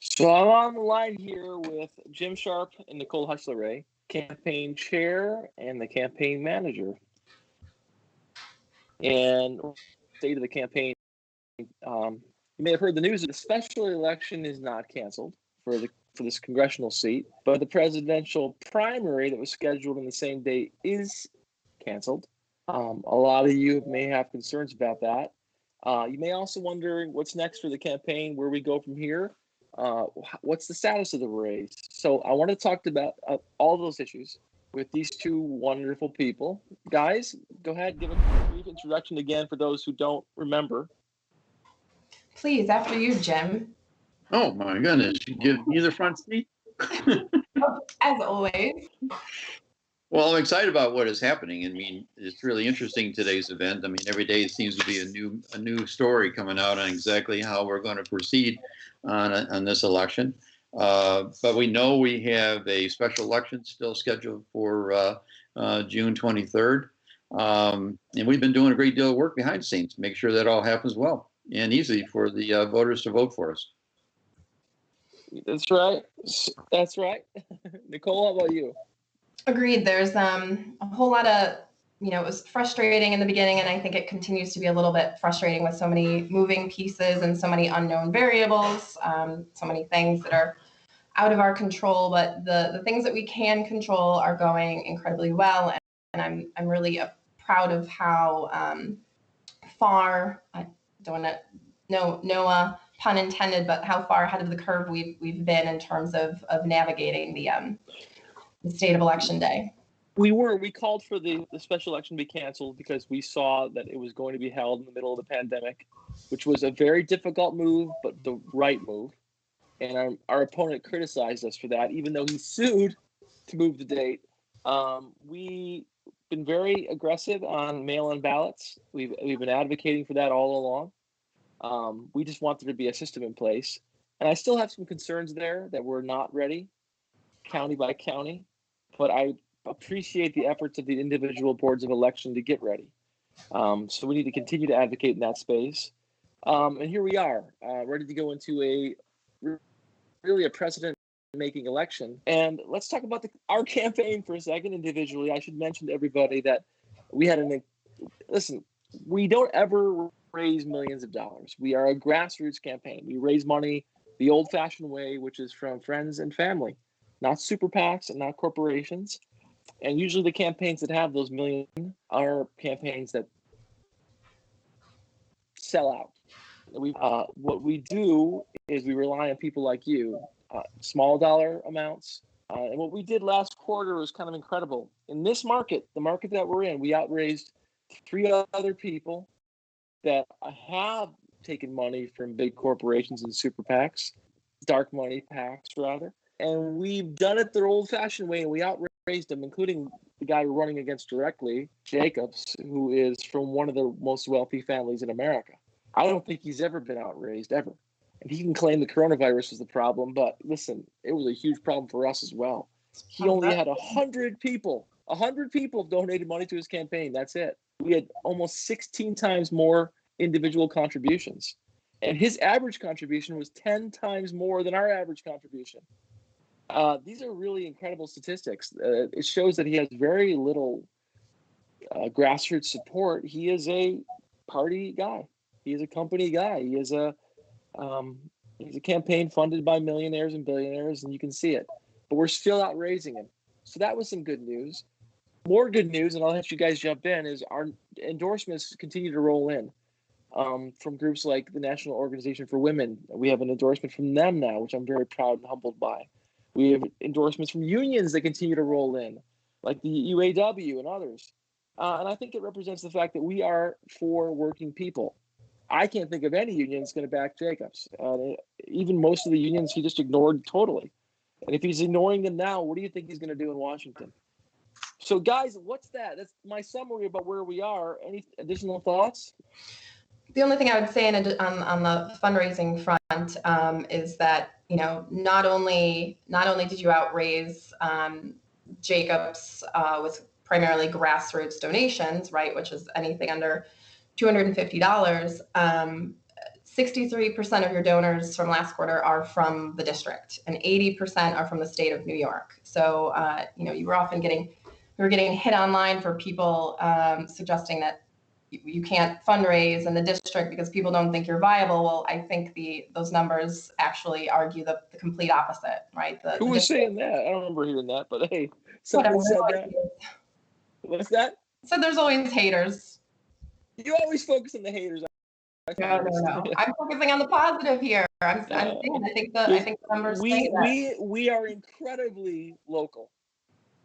So I'm on the line here with Jim Sharp and Nicole Hussler, campaign chair and the campaign manager. And state of the campaign, you may have heard the news that the special election is not canceled for this congressional seat, but the presidential primary that was scheduled on the same day is canceled. A lot of you may have concerns about that. You may also wonder what's next for the campaign, where we go from here. What's the status of the race? So I want to talk about all those issues with these two wonderful people. Guys, go ahead, give a brief introduction again for those who don't remember. Please, after you, Jim. Oh my goodness, you give me the front seat? As always. Well, I'm excited about what is happening. I mean, it's really interesting, today's event. I mean, every day it seems to be a new story coming out on exactly how we're going to proceed on this election. But we know we have a special election still scheduled for June 23rd. And we've been doing a great deal of work behind the scenes to make sure that all happens well and easy for the voters to vote for us. That's right. That's right. Nicole, how about you? Agreed. There's a whole lot of, it was frustrating in the beginning, and I think it continues to be a little bit frustrating with so many moving pieces and so many unknown variables, so many things that are out of our control. But the things that we can control are going incredibly well, and I'm really proud of how far, I don't want to, no pun intended, but how far ahead of the curve we've been in terms of navigating the state of election day. We called for the special election to be canceled because we saw that it was going to be held in the middle of the pandemic, which was a very difficult move, but the right move. And our opponent criticized us for that, even though he sued to move the date. We've been very aggressive on mail-in ballots. We've been advocating for that all along. We just want there to be a system in place. And I still have some concerns there that we're not ready, county by county. But I appreciate the efforts of the individual boards of election to get ready. So we need to continue to advocate in that space. And here we are, ready to go into a precedent-making election. And let's talk about our campaign for a second individually. I should mention to everybody that we had listen, we don't ever raise millions of dollars. We are a grassroots campaign. We raise money the old-fashioned way, which is from friends and family. Not super PACs and not corporations. And usually the campaigns that have those million are campaigns that sell out. What we do is we rely on people like you, small dollar amounts. And what we did last quarter was kind of incredible. In this market, the market that we're in, we outraised 3 other people that have taken money from big corporations and super PACs, dark money PACs rather. And we've done it the old-fashioned way, and we outraised them, including the guy running against directly, Jacobs, who is from one of the most wealthy families in America. I don't think he's ever been outraised, ever. And he can claim the coronavirus was the problem, but listen, it was a huge problem for us as well. He only had 100 people. 100 people donated money to his campaign. That's it. We had almost 16 times more individual contributions. And his average contribution was 10 times more than our average contribution. These are really incredible statistics. It shows that he has very little grassroots support. He is a party guy. He is a company guy. He is he's a campaign funded by millionaires and billionaires, and you can see it. But we're still outraising him. So that was some good news. More good news, and I'll let you guys jump in, is our endorsements continue to roll in from groups like the National Organization for Women. We have an endorsement from them now, which I'm very proud and humbled by. We have endorsements from unions that continue to roll in, like the UAW and others. And I think it represents the fact that we are for working people. I can't think of any union that's going to back Jacobs. Even most of the unions he just ignored totally. And if he's ignoring them now, what do you think he's going to do in Washington? So, guys, what's that? That's my summary about where we are. Any additional thoughts? The only thing I would say on the fundraising front is that, not only did you outraise Jacobs with primarily grassroots donations, right, which is anything under $250. 63% of your donors from last quarter are from the district, and 80% are from the state of New York. So, you were often we were getting hit online for people suggesting that you can't fundraise in the district because people don't think you're viable. Well, I think those numbers actually argue the complete opposite, right? Who was saying that? I don't remember hearing that, but hey, Whatever, someone said that. What's that? So there's always haters. You always focus on the haters. No. I'm focusing on the positive here. I'm saying, I think the numbers say that. We are incredibly local.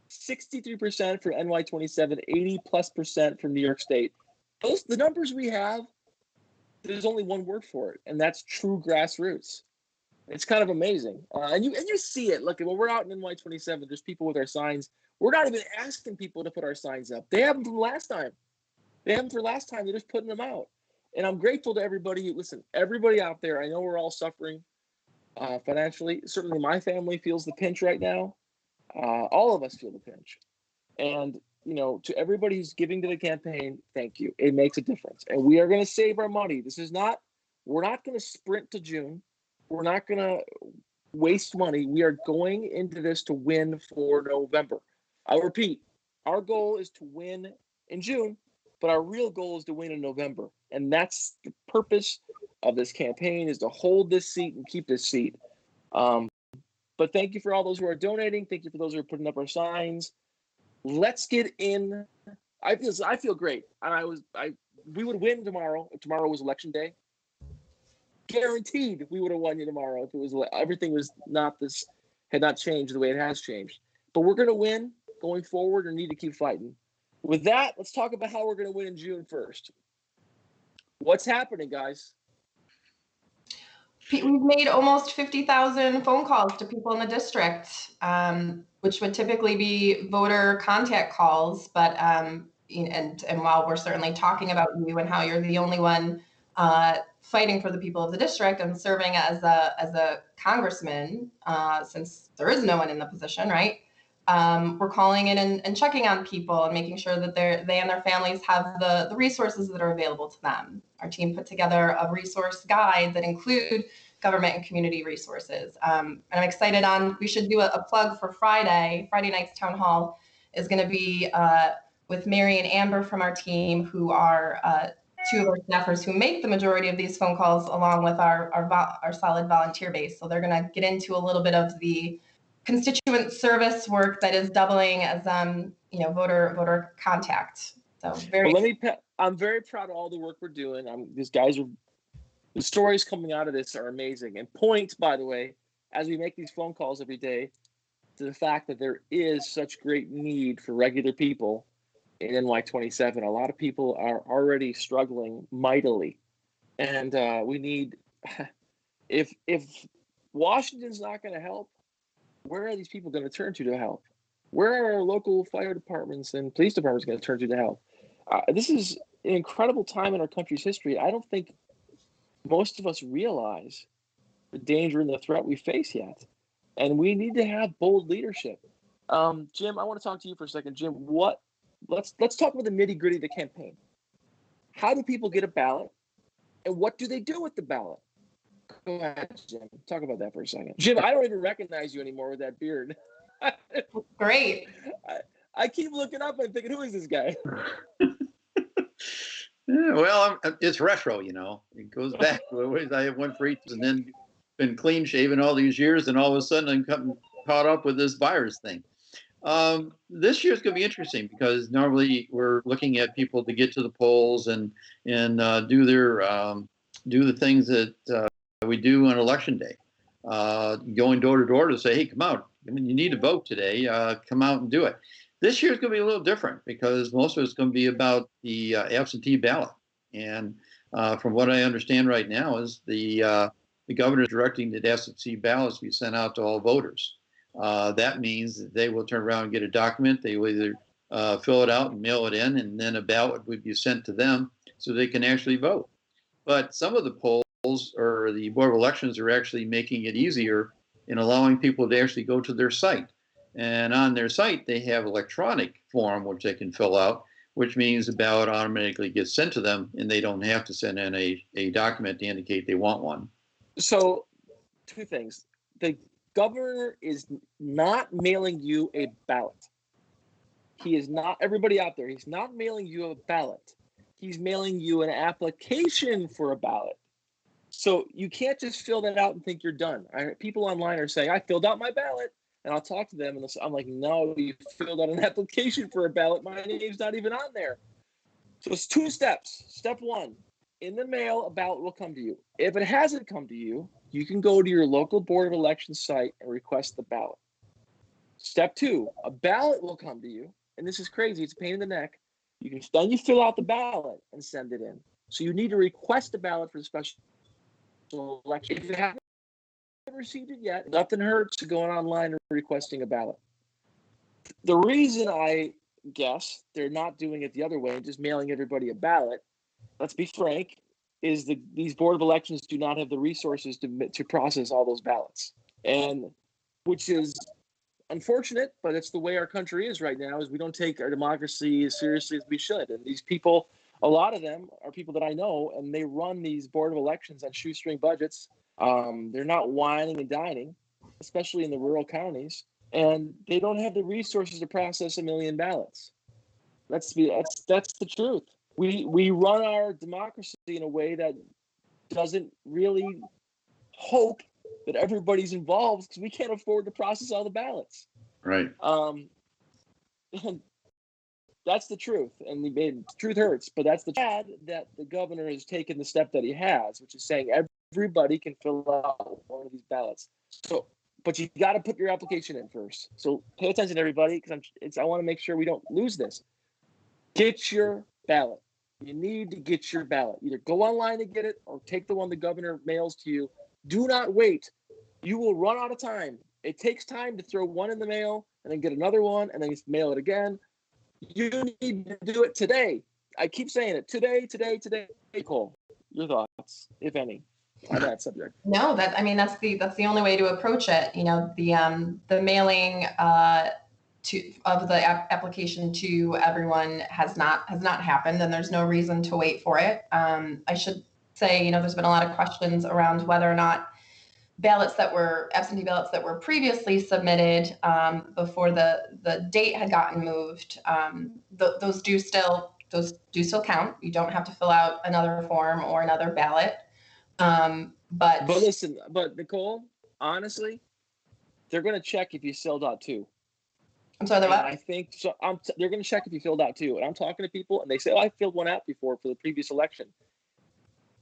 63% for NY27, 80+% from New York State. The numbers we have, there's only one word for it, and that's true grassroots. It's kind of amazing, and you see it. Look, when we're out in NY27, there's people with our signs. We're not even asking people to put our signs up. They have them from last time. They're just putting them out. And I'm grateful to everybody. Listen, everybody out there, I know we're all suffering financially. Certainly my family feels the pinch right now. All of us feel the pinch. And, to everybody who's giving to the campaign, thank you. It makes a difference. And we are going to save our money. We're not going to sprint to June. We're not going to waste money. We are going into this to win for November. I'll repeat, our goal is to win in June, but our real goal is to win in November. And that's the purpose of this campaign, is to hold this seat and keep this seat. But thank you for all those who are donating. Thank you for those who are putting up our signs. Let's get in. I feel great. We would win tomorrow if tomorrow was election day. Guaranteed we would have won you tomorrow if it was everything had not changed the way it has changed. But we're going to win going forward and need to keep fighting. With that, let's talk about how we're going to win in June 1st. What's happening, guys? We've made almost 50,000 phone calls to people in the district, which would typically be voter contact calls. But and while we're certainly talking about you and how you're the only one fighting for the people of the district and serving as a congressman, since there is no one in the position, right? We're calling in and checking on people and making sure that they and their families have the resources that are available to them. Our team put together a resource guide that include government and community resources. And I'm excited we should do a plug for Friday. Friday night's town hall is going to be with Mary and Amber from our team, who are two of our staffers who make the majority of these phone calls, along with our solid volunteer base. So they're going to get into a little bit of the constituent service work that is doubling as voter contact. So I'm very proud of all the work we're doing. The stories coming out of this are amazing, and point, by the way, as we make these phone calls every day, to the fact that there is such great need for regular people in NY27. A lot of people are already struggling mightily, and we need. If Washington's not going to help, where are these people going to turn to help? Where are our local fire departments and police departments going to turn to help? This is an incredible time in our country's history. I don't think most of us realize the danger and the threat we face yet. And we need to have bold leadership. Jim, I want to talk to you for a second. Jim, let's talk about the nitty-gritty of the campaign. How do people get a ballot? And what do they do with the ballot? Go ahead, Jim. Talk about that for a second. Jim, I don't even recognize you anymore with that beard. Great. I keep looking up and thinking, who is this guy? Yeah, well, it's retro, It goes back. I have one for each, and then been clean shaven all these years, and all of a sudden I'm caught up with this virus thing. This year's going to be interesting because normally we're looking at people to get to the polls and do the things that we do on election day, going door to door to say, hey, come out. I mean, you need to vote today. Come out and do it. This year's going to be a little different because most of it's going to be about the absentee ballot. And from what I understand right now is the governor is directing that absentee ballots be sent out to all voters. That means that they will turn around and get a document. They will either fill it out and mail it in, and then a ballot would be sent to them so they can actually vote. But some of the polls or the Board of Elections are actually making it easier in allowing people to actually go to their site. And on their site, they have electronic form, which they can fill out, which means the ballot automatically gets sent to them and they don't have to send in a document to indicate they want one. So, two things. The governor is not mailing you a ballot. He is not, everybody out there, he's not mailing you a ballot. He's mailing you an application for a ballot. So you can't just fill that out and think you're done. People online are saying, I filled out my ballot. And I'll talk to them and I'm like, no, you filled out an application for a ballot. My name's not even on there. So it's 2 steps. Step 1, in the mail, a ballot will come to you. If it hasn't come to you, you can go to your local Board of Elections site and request the ballot. Step 2, a ballot will come to you. And this is crazy. It's a pain in the neck. Then you fill out the ballot and send it in. So you need to request a ballot for the special election. If you haven't received it yet, nothing hurts to going online and requesting a ballot. The reason I guess they're not doing it the other way and just mailing everybody a ballot, let's be frank, is these Board of Elections do not have the resources to process all those ballots. And which is unfortunate, but it's the way our country is right now, is we don't take our democracy as seriously as we should. And these people, a lot of them are people that I know, and they run these Board of Elections on shoestring budgets. They're not whining and dining, especially in the rural counties, and they don't have the resources to process 1 million ballots. That's the truth. We run our democracy in a way that doesn't really hope that everybody's involved, because we can't afford to process all the ballots. Right. And that's the truth, and the truth hurts, but that's the bad that the governor has taken the step that he has, which is saying everybody can fill out one of these ballots. So, but you got to put your application in first. So pay attention, everybody, because I want to make sure we don't lose this. Get your ballot. You need to get your ballot. Either go online to get it or take the one the governor mails to you. Do not wait. You will run out of time. It takes time to throw one in the mail and then get another one and then mail it again. You need to do it today. I keep saying it. Today. Nicole, your thoughts, if any, on that subject? No, that's the only way to approach it. You know, the mailing of the application to everyone has not happened, and there's no reason to wait for it. I should say, you know, there's been a lot of questions around whether or not absentee ballots that were previously submitted before the date had gotten moved, those do still count. You don't have to fill out another form or another ballot. But listen, Nicole, honestly, they're going to check if you filled out too. I'm sorry, what? I think so. They're going to check if you filled out too. And I'm talking to people, and they say, "Oh, I filled one out before for the previous election."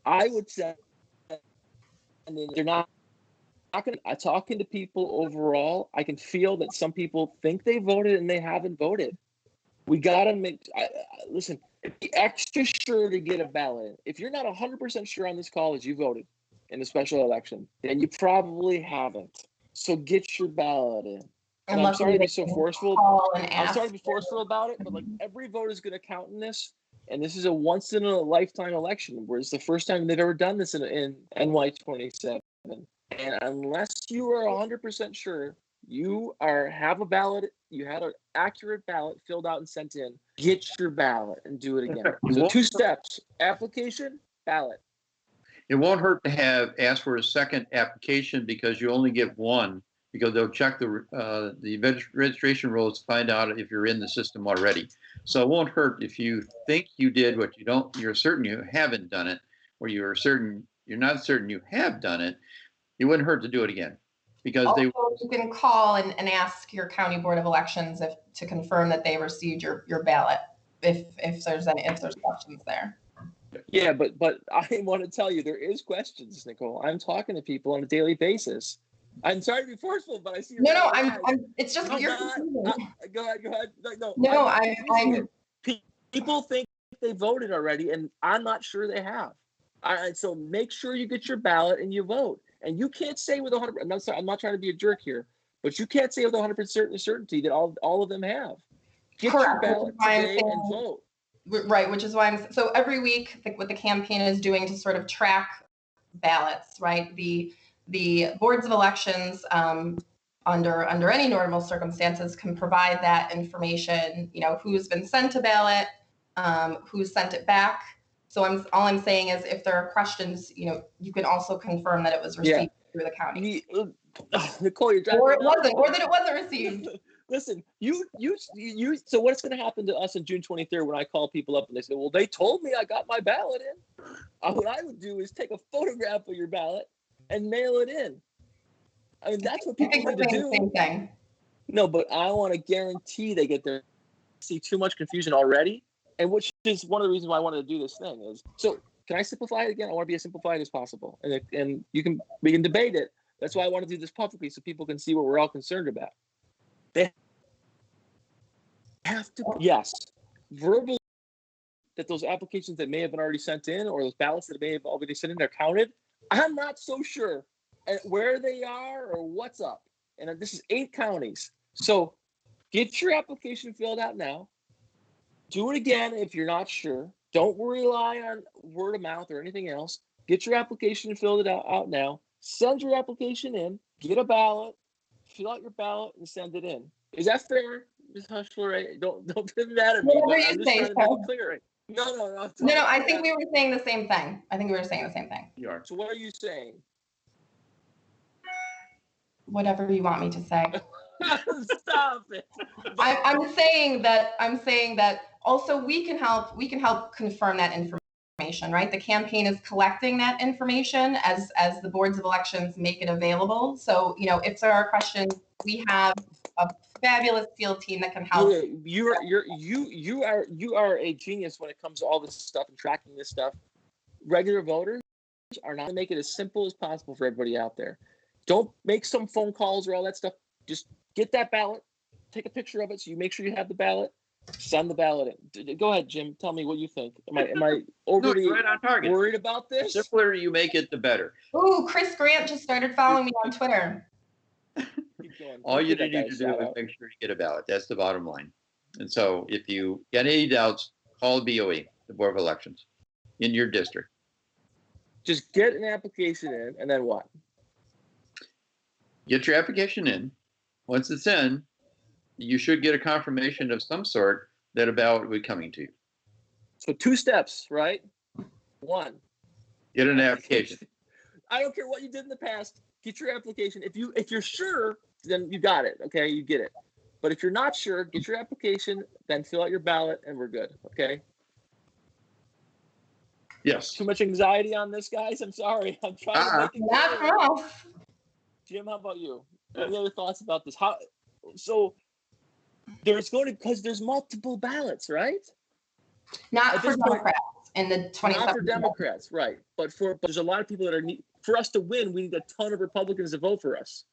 I would say, and they're not. I'm talking to people overall. I can feel that some people think they voted and they haven't voted. We got to listen, be extra sure to get a ballot. If you're not 100% sure on this call that you voted in the special election, then you probably haven't. So get your ballot in. And I'm sorry to be so forceful. I'm sorry to be forceful about it, but like every vote is going to count in this. And this is a once in a lifetime election, where it's the first time they've ever done this in NY 27. And unless you are 100% sure you have a ballot, you had an accurate ballot filled out and sent in, get your ballot and do it again. So 2 steps: application, ballot. It won't hurt to ask for a second application, because you only get one, because they'll check the registration rolls to find out if you're in the system already. So it won't hurt if you think you did what you're certain you haven't done it, or you're not certain you have done it. It wouldn't hurt to do it again, because also, you can call and ask your county board of elections to confirm that they received your ballot if there's questions there. Yeah, but I want to tell you, there is questions, Nicole. I'm talking to people on a daily basis. I'm sorry to be forceful, but I see. No, it's just you're. Go ahead. No, people think they voted already, and I'm not sure they have. So make sure you get your ballot and you vote. And you can't say with 100%. I'm not trying to be a jerk here, but you can't say with 100% certainty that all of them have. Get your ballot today and vote. Right, which is why so every week what the campaign is doing to sort of track ballots, right? The boards of elections under any normal circumstances can provide that information, you know, who's been sent a ballot, who sent it back. So all I'm saying is if there are questions, you can also confirm that it was received through the county. Nicole, you're driving Or it wasn't, or that it wasn't received. Listen, so what's going to happen to us on June 23rd when I call people up and they say, well, they told me I got my ballot in? What I would do is take a photograph of your ballot and mail it in. I mean, that's what people need to do. Same thing. No, but I want to guarantee they get there. See too much confusion already, and which is one of the reasons why I wanted to do this thing is. So can I simplify it again? I want to be as simplified as possible, and we can debate it. That's why I want to do this publicly so people can see what we're all concerned about. They have to, yes, verbal that those applications that may have been already sent in or those ballots that may have already sent in are counted. I'm not so sure where they are or what's up. And this is 8 counties. So get your application filled out now. Do it again if you're not sure. Don't rely on word of mouth or anything else. Get your application filled out now. Send your application in. Get a ballot. Fill out your ballot and send it in. Is that fair, Ms. Hushler? Right? Don't be mad at me. Whatever I'm you just say, trying to make it clear. Right? No. No, I think we were saying the same thing. You are. So what are you saying? Whatever you want me to say. Stop it. I'm saying that also we can help confirm that information, right? The campaign is collecting that information as the boards of elections make it available. So, if there are questions, we have a fabulous field team that can help. You are a genius when it comes to all this stuff and tracking this stuff. Regular voters are not going to make it as simple as possible for everybody out there. Don't make some phone calls or all that stuff. Just get that ballot, take a picture of it so you make sure you have the ballot, send the ballot in. Go ahead, Jim. Tell me what you think. Am I overly right on target. worried about this? The simpler you make it, the better. Ooh, Chris Grant just started following me on Twitter. Keep going. All you Give that need guy to a do shout is out. make sure you get a ballot. That's the bottom line. And so if you get any doubts, call the BOE, the Board of Elections, in your district. Just get an application in, and then what? Get your application in. Once it's in, you should get a confirmation of some sort that a ballot will be coming to you. So 2 steps, right? 1. Get an application. I don't care what you did in the past. Get your application. If you're sure, then you got it. Okay, you get it. But if you're not sure, get your application, then fill out your ballot, and we're good. Okay. Yes. Too much anxiety on this, guys. I'm sorry. I'm trying to make it Not clear. for us. Jim, how about you? Any other thoughts about this? So there's going to, because there's multiple ballots, right? Not At for this point- Democrats in the 2017. Not for Democrats, right? But there's a lot of people that for us to win, we need a ton of Republicans to vote for us.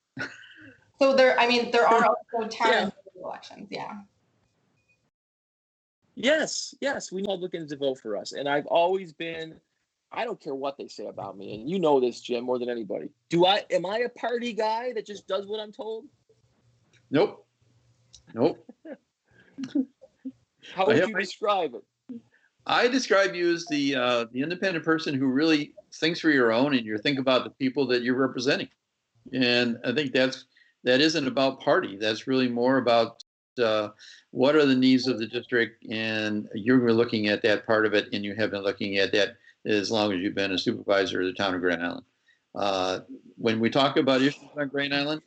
So there are also 10 elections. Yeah. Yes, we need Republicans to vote for us. And I've always been, I don't care what they say about me. And you know this, Jim, more than anybody. Am I a party guy that just does what I'm told? Nope. How would you describe it? I describe you as the independent person who really thinks for your own, and you think about the people that you're representing. And I think that isn't about party. That's really more about what are the needs of the district, and you're looking at that part of it, and you have been looking at that as long as you've been a supervisor of the town of Grand Island. When we talk about issues on Grand Island,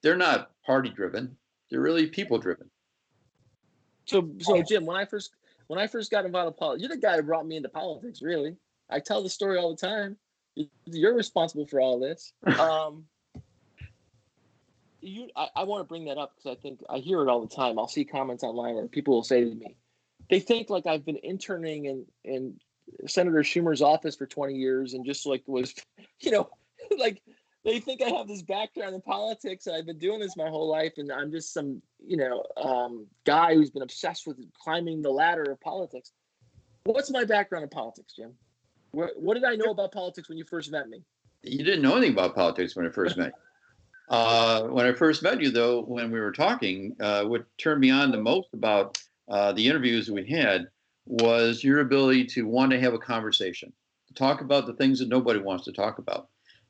they're not party driven. They're really people driven. So Jim, when I first got involved in politics, you're the guy who brought me into politics, really. I tell the story all the time. You're responsible for all this. I want to bring that up because I think I hear it all the time. I'll see comments online where people will say to me, they think like I've been interning in Senator Schumer's office for 20 years and just like was, like they think I have this background in politics and I've been doing this my whole life and I'm just some, guy who's been obsessed with climbing the ladder of politics. What's my background in politics, Jim? What did I know about politics when you first met me? You didn't know anything about politics when I first met you. When I first met you, though, when we were talking, what turned me on the most about the interviews we had was your ability to want to have a conversation, to talk about the things that nobody wants to talk about,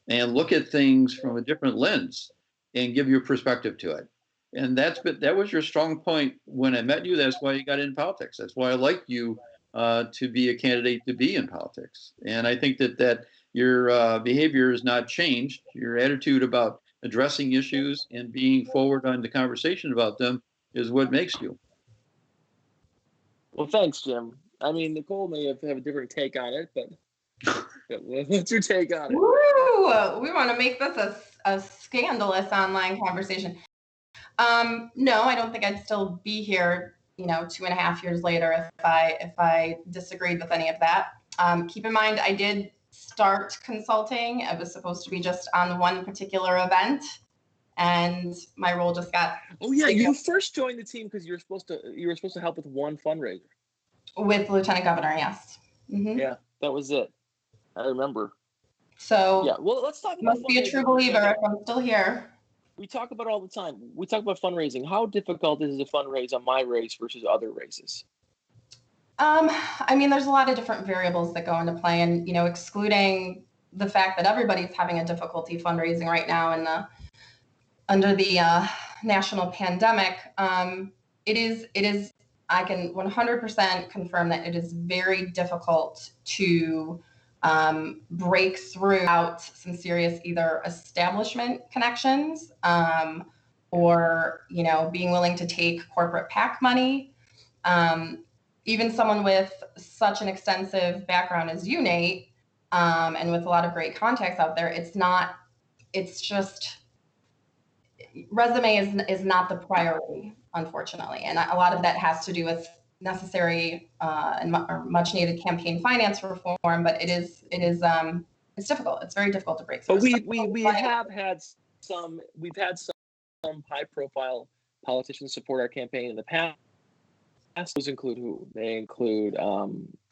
and look at things from a different lens and give your perspective to it. And that was your strong point when I met you. That's why you got into politics. That's why I liked you to be a candidate to be in politics. And I think that your behavior has not changed. Your attitude about addressing issues and being forward on the conversation about them is what makes you. Well, thanks, Jim. I mean, Nicole may have a different take on it, but what's your take on it? Woo! We want to make this a scandalous online conversation. No, I don't think I'd still be here, 2.5 years later if I disagreed with any of that. Keep in mind, I did start consulting. It was supposed to be just on one particular event, and my role just got. Oh yeah, you first joined the team because you were supposed to help with one fundraiser. With Lieutenant Governor, yes. Mm-hmm. Yeah, that was it. I remember. So yeah, well, let's talk about. Must be a true believer if I'm still here. We talk about it all the time. We talk about fundraising. How difficult is it to fundraise on my race versus other races? I mean, there's a lot of different variables that go into play, and excluding the fact that everybody's having a difficulty fundraising right now under the national pandemic. It is. I can 100% confirm that it is very difficult to break through out some serious either establishment connections or being willing to take corporate PAC money. Even someone with such an extensive background as you, Nate, and with a lot of great contacts out there, it's just resume is not the priority, unfortunately. And a lot of that has to do with necessary and much needed campaign finance reform, but it's difficult. It's very difficult to break through. But we've had some high profile politicians support our campaign in the past. Those include who? They include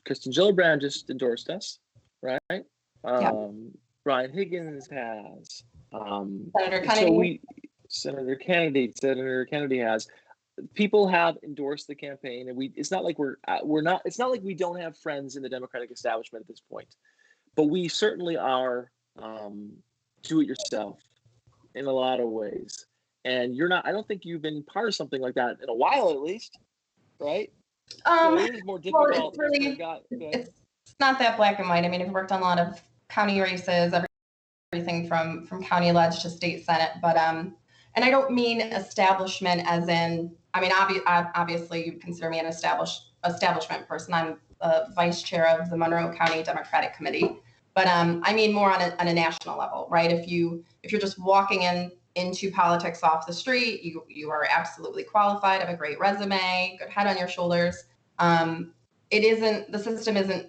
Kristen Gillibrand just endorsed us, right? Brian Higgins has. Senator Kennedy. Senator Kennedy has. People have endorsed the campaign, and it's not like it's not like we don't have friends in the Democratic establishment at this point, but we certainly are do it yourself in a lot of ways. And I don't think you've been part of something like that in a while, at least, right? So it is more difficult. Well, it's not that black and white. I mean, I've worked on a lot of county races, everything from county ledge to state senate, but and I don't mean establishment as in, I mean, obviously you consider me an establishment person. I'm a vice chair of the Monroe County Democratic Committee, but I mean more on a national level, right? If you're just walking into politics off the street, you are absolutely qualified, have a great resume, good head on your shoulders. The system isn't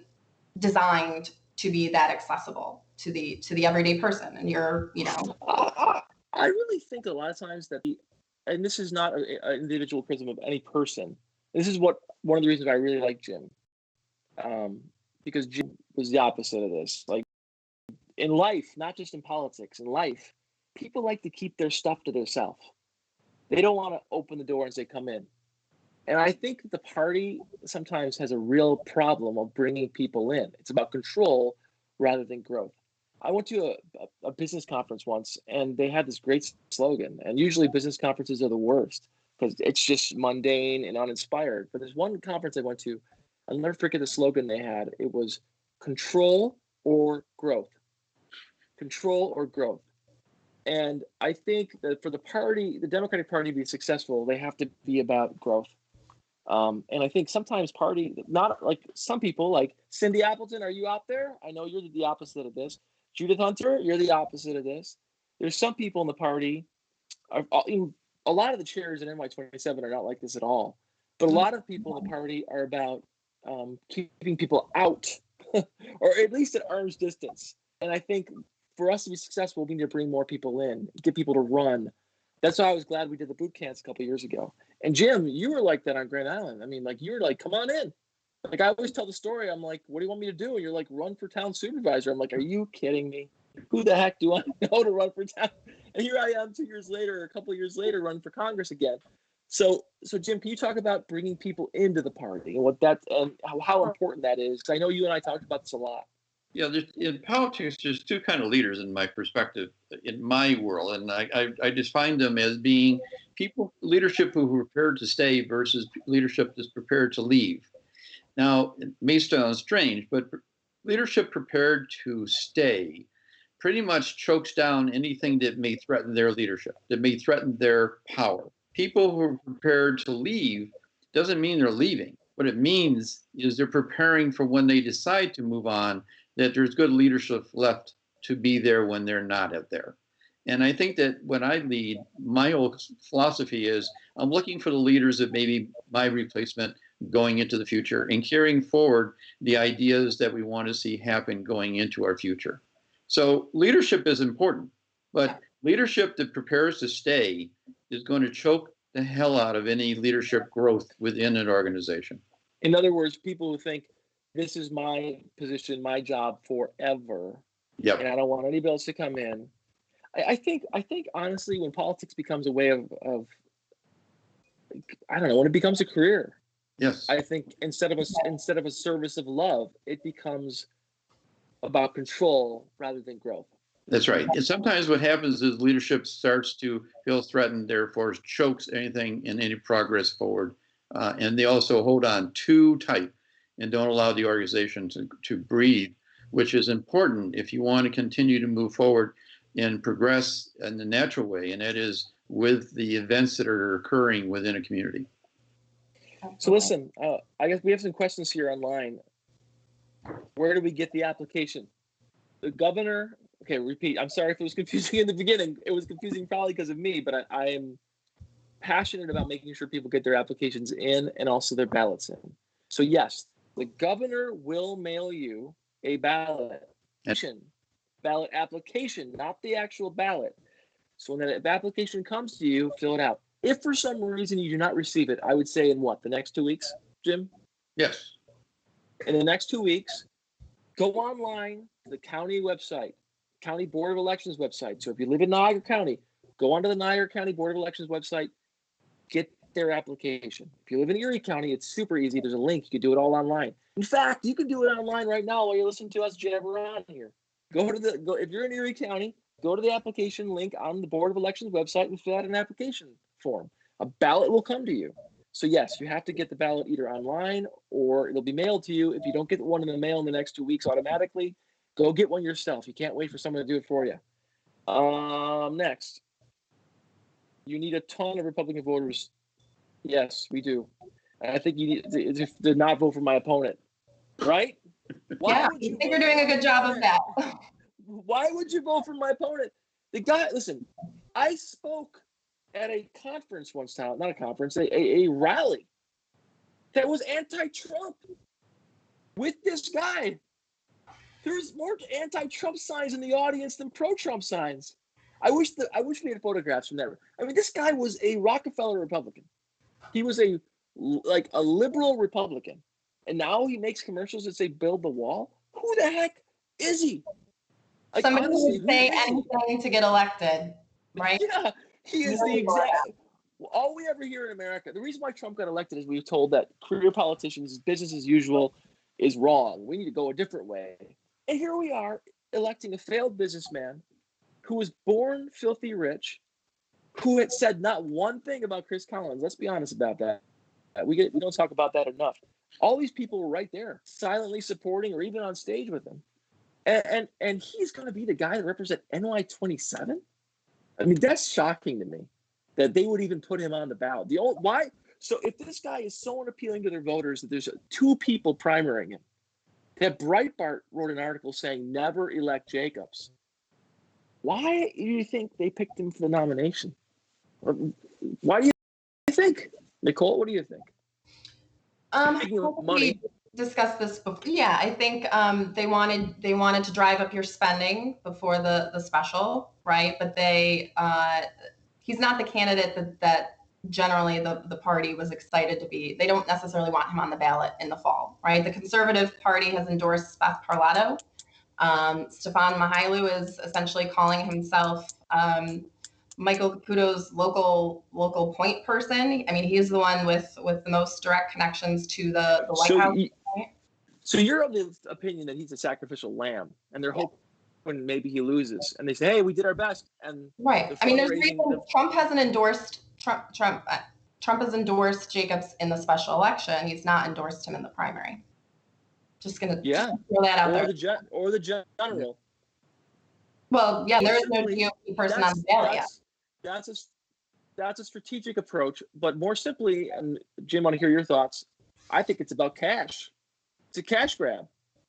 designed to be that accessible to the everyday person, and I really think a lot of times that, and this is not an individual criticism of any person. This is one of the reasons I really like Jim, because Jim was the opposite of this. Like in life, not just in politics, in life, people like to keep their stuff to themselves. They don't want to open the door and say, "Come in." And I think the party sometimes has a real problem of bringing people in. It's about control rather than growth. I went to a business conference once, and they had this great slogan. And usually business conferences are the worst because it's just mundane and uninspired. But there's one conference I went to, I'll never forget the slogan they had. It was control or growth. Control or growth. And I think that for the Democratic Party to be successful, they have to be about growth. And I think sometimes not like some people like Cindy Appleton, are you out there? I know you're the opposite of this. Judith Hunter, you're the opposite of this. There's some people in the party, a lot of the chairs in NY27 are not like this at all. But a lot of people in the party are about keeping people out, or at least at arm's distance. And I think for us to be successful, we need to bring more people in, get people to run. That's why I was glad we did the boot camps a couple of years ago. And Jim, you were like that on Grand Island. I mean, like you were like, come on in. Like I always tell the story. I'm like, what do you want me to do? And you're like, run for town supervisor. I'm like, are you kidding me? Who the heck do I know to run for town? And here I am 2 years later, a couple of years later, running for Congress again. So Jim, can you talk about bringing people into the party and what that and how important that is? Because I know you and I talked about this a lot. Yeah, in politics, there's two kind of leaders in my perspective, in my world, and I define them as being leadership who are prepared to stay versus leadership that's prepared to leave. Now, it may sound strange, but leadership prepared to stay pretty much chokes down anything that may threaten their leadership, that may threaten their power. People who are prepared to leave doesn't mean they're leaving. What it means is they're preparing for when they decide to move on, that there's good leadership left to be there when they're not out there. And I think that when I lead, my whole philosophy is I'm looking for the leaders that may be my replacement going into the future and carrying forward the ideas that we want to see happen going into our future. So leadership is important, but leadership that prepares to stay is going to choke the hell out of any leadership growth within an organization. In other words, people who think this is my position, my job forever, Yep. and I don't want anybody else to come in. I think honestly, when politics becomes a way of I don't know, when it becomes a career, Yes. I think instead of a service of love, it becomes about control rather than growth. That's right. And sometimes what happens is leadership starts to feel threatened, therefore chokes anything in any progress forward. And they also hold on too tight and don't allow the organization to breathe, which is important if you want to continue to move forward and progress in the natural way, and that is with the events that are occurring within a community. So listen, I guess we have some questions here online. Where do we get the application? The governor, okay, repeat. I'm sorry if it was confusing in the beginning. It was confusing probably because of me, but I am passionate about making sure people get their applications in and also their ballots in. So yes, the governor will mail you a ballot application, not the actual ballot. So when that application comes to you, fill it out. If for some reason you do not receive it, I would say in what, the next 2 weeks, Jim? Yes. In the next 2 weeks, go online to the county website, County Board of Elections website. So if you live in Niagara County, go onto the Niagara County Board of Elections website, get their application. If you live in Erie County, it's super easy. There's a link. You can do it all online. In fact, you can do it online right now while you're listening to us jabber on here. If you're in Erie County, go to the application link on the Board of Elections website and fill out an application form. A ballot will come to you. So yes, you have to get the ballot either online or it'll be mailed to you. If you don't get one in the mail in the next 2 weeks automatically, go get one yourself. You can't wait for someone to do it for you. Next, you need a ton of Republican voters. Yes, we do. I think you need to not vote for my opponent, right? I think you're doing a good job of that. Why would you vote for my opponent? The guy, listen, I spoke at a conference once time, not a conference, a rally that was anti-Trump with this guy. There's more anti-Trump signs in the audience than pro-Trump signs. I wish we had photographs from that. I mean, this guy was a Rockefeller Republican. He was a liberal Republican, and now he makes commercials that say "build the wall." Who the heck is he? Like, Somebody honestly, who would say anything to get elected, right? Yeah, he is the exact. All we ever hear in America, the reason why Trump got elected is we were told that career politicians, business as usual, is wrong. We need to go a different way. And here we are electing a failed businessman who was born filthy rich, who had said not one thing about Chris Collins. Let's be honest about that. We don't talk about that enough. All these people were right there, silently supporting or even on stage with him. And he's going to be the guy that represents NY27? I mean, that's shocking to me that they would even put him on the ballot. Why? So if this guy is so unappealing to their voters that there's two people primarying him, that Breitbart wrote an article saying never elect Jacobs. Why do you think they picked him for the nomination? Why do you think? Nicole, what do you think? We discussed this before. Yeah, I think they wanted to drive up your spending before the special, right? But he's not the candidate that generally the party was excited to be. They don't necessarily want him on the ballot in the fall, right? The Conservative Party has endorsed Beth Parlato. Stefan Mihailu is essentially calling himself Michael Caputo's local point person. I mean, he's the one with the most direct connections to the White House. So you're of the opinion that he's a sacrificial lamb, and they're hoping maybe he loses, and they say, "Hey, we did our best." And right. I mean, there's reasons Trump hasn't endorsed Trump. Trump has endorsed Jacobs in the special election. He's not endorsed him in the primary. Just gonna throw that out there. Or the general. Well, yeah, there is no GOP person on the ballot yet. That's a strategic approach, but more simply, and Jim, I want to hear your thoughts. I think it's about cash. It's a cash grab.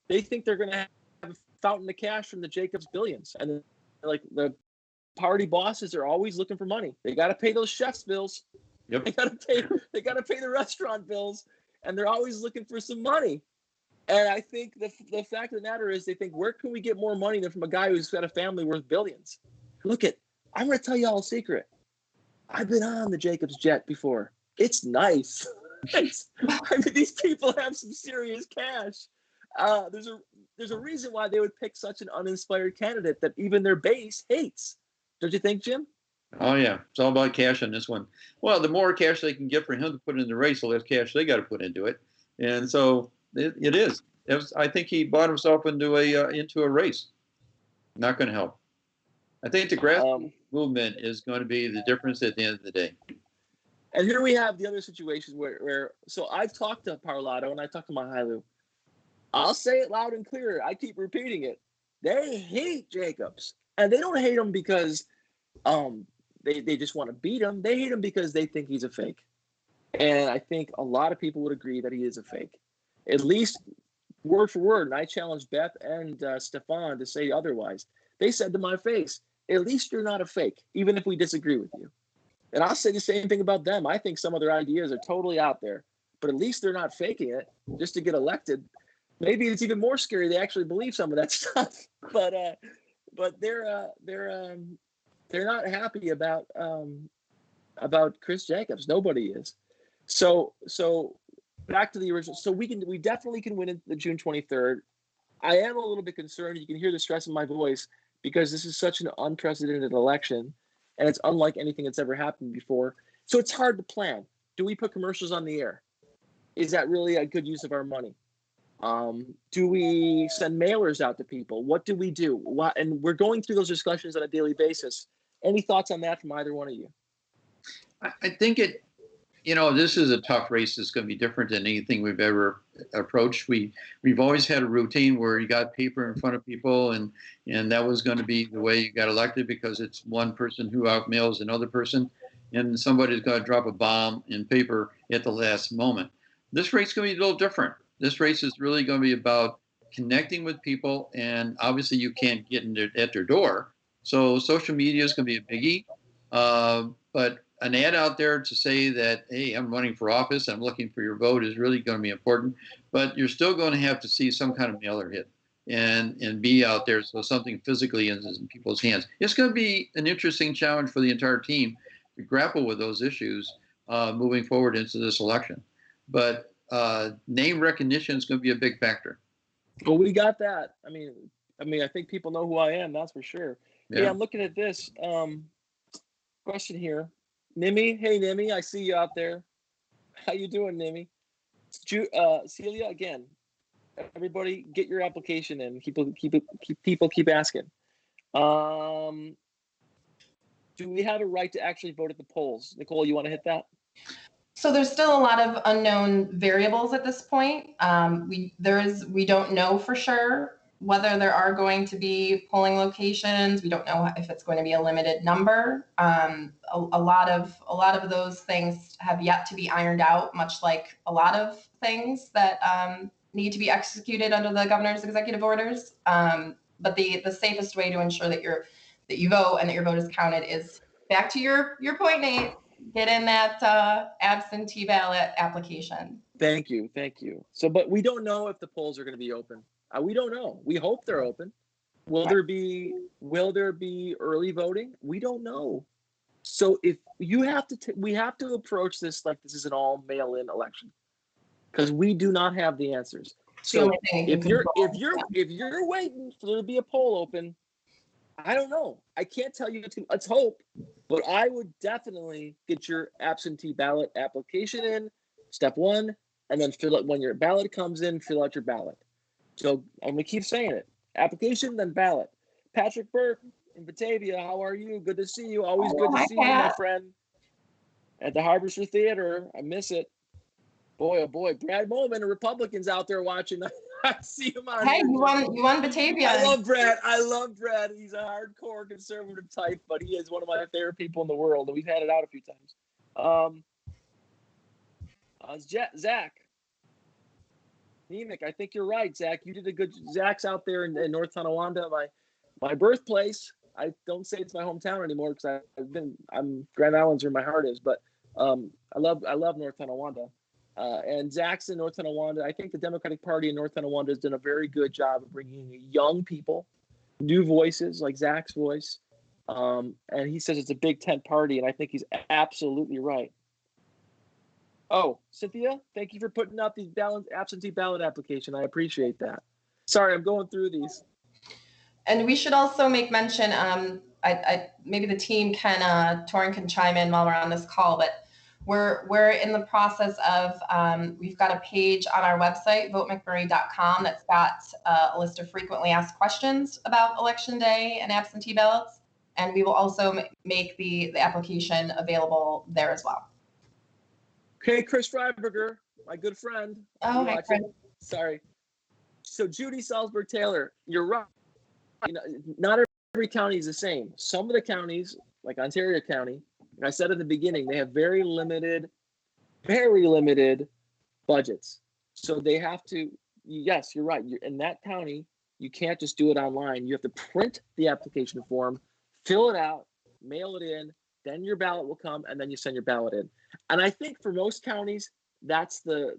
They think they're going to have a fountain of cash from the Jacobs billions, and like the party bosses are always looking for money. They got to pay those chefs' bills. Yep. They got to pay the restaurant bills, and they're always looking for some money. And I think the fact of the matter is, they think, where can we get more money than from a guy who's got a family worth billions? I'm going to tell you all a secret. I've been on the Jacobs jet before. It's nice. These people have some serious cash. There's a reason why they would pick such an uninspired candidate that even their base hates. Don't you think, Jim? Oh, yeah. It's all about cash on this one. Well, the more cash they can get for him to put in the race, the less cash they got to put into it. And so it is. I think he bought himself into a race. Not going to help. I think the grassroots movement is going to be the difference at the end of the day. And here we have the other situations where so I've talked to Parlato and I talked to Mahailu. I'll say it loud and clear. I keep repeating it. They hate Jacobs. And they don't hate him because they just want to beat him. They hate him because they think he's a fake. And I think a lot of people would agree that he is a fake. At least word for word. And I challenged Beth and Stefan to say otherwise. They said to my face, at least you're not a fake, even if we disagree with you. And I'll say the same thing about them. I think some of their ideas are totally out there, but at least they're not faking it just to get elected. Maybe it's even more scary. They actually believe some of that stuff, but they're not happy about Chris Jacobs. Nobody is. So back to the original. So we definitely can win the June 23rd. I am a little bit concerned. You can hear the stress in my voice because this is such an unprecedented election, and it's unlike anything that's ever happened before. So it's hard to plan. Do we put commercials on the air? Is that really a good use of our money? Do we send mailers out to people? What do we do? And we're going through those discussions on a daily basis. Any thoughts on that from either one of you? I think this is a tough race. It's going to be different than anything we've ever approached. We've always had a routine where you got paper in front of people, and that was going to be the way you got elected because it's one person who outmails another person, and somebody's going to drop a bomb in paper at the last moment. This race is going to be a little different. This race is really going to be about connecting with people, and obviously you can't get at their door. So social media is going to be a biggie, but an ad out there to say that, hey, I'm running for office, I'm looking for your vote is really going to be important, but you're still going to have to see some kind of mailer hit and be out there so something physically is in people's hands. It's going to be an interesting challenge for the entire team to grapple with those issues moving forward into this election. But name recognition is going to be a big factor. Well, we got that. I mean, I think people know who I am, that's for sure. Yeah, hey, I'm looking at this question here. Nimi, hey Nimi, I see you out there. How you doing, Nimi? Celia, again, everybody get your application in. People keep asking. Do we have a right to actually vote at the polls? Nicole, you want to hit that? So there's still a lot of unknown variables at this point. We don't know for sure whether there are going to be polling locations. We don't know if it's going to be a limited number. A lot of those things have yet to be ironed out, much like a lot of things that need to be executed under the governor's executive orders. But the safest way to ensure that you vote and that your vote is counted is back to your point, Nate. Get in that absentee ballot application. Thank you. So, but we don't know if the polls are going to be open. We don't know. We hope they're open. Will there be early voting? We don't know. So if you have to, we have to approach this like this is an all mail-in election because we do not have the answers. So if you're waiting for there to be a poll open, I don't know. I can't tell you. Let's hope. But I would definitely get your absentee ballot application in, step one, and then fill it when your ballot comes in, fill out your ballot. So I'm going to keep saying it. Application, then ballot. Patrick Burke in Batavia, how are you? Good to see you. Always good to see you, my friend. at the Harvester Theater. I miss it. Boy, oh boy, Brad Moman, a Republican's out there watching. I see him on Hey, here. you won Batavia. I love Brad. I love Brad. He's a hardcore conservative type, but he is one of my favorite people in the world, and we've had it out a few times. Zach Nemec, I think you're right, Zach. You did a good. Zach's out there in North Tonawanda, my birthplace. I don't say it's my hometown anymore because I'm Grand Island's where my heart is, but I love North Tonawanda. And Zach's in North Tonawanda. I think the Democratic Party in North Tonawanda has done a very good job of bringing young people, new voices like Zach's voice. And he says it's a big tent party, and I think he's absolutely right. Oh, Cynthia, thank you for putting out the absentee ballot application. I appreciate that. Sorry, I'm going through these. And we should also make mention, maybe the team Torin can chime in while we're on this call, but we're in the process of, we've got a page on our website, votemcmurray.com, that's got a list of frequently asked questions about Election Day and absentee ballots. And we will also make the application available there as well. Okay, Chris Freiberger, my good friend. Oh, hi, Chris. Sorry. So Judy Salzberg Taylor, you're right. You know, not every county is the same. Some of the counties, like Ontario County, and I said at the beginning, they have very limited budgets. So they have to, yes, you're right. In that county, you can't just do it online. You have to print the application form, fill it out, mail it in, then your ballot will come, and then you send your ballot in. And I think for most counties, that's the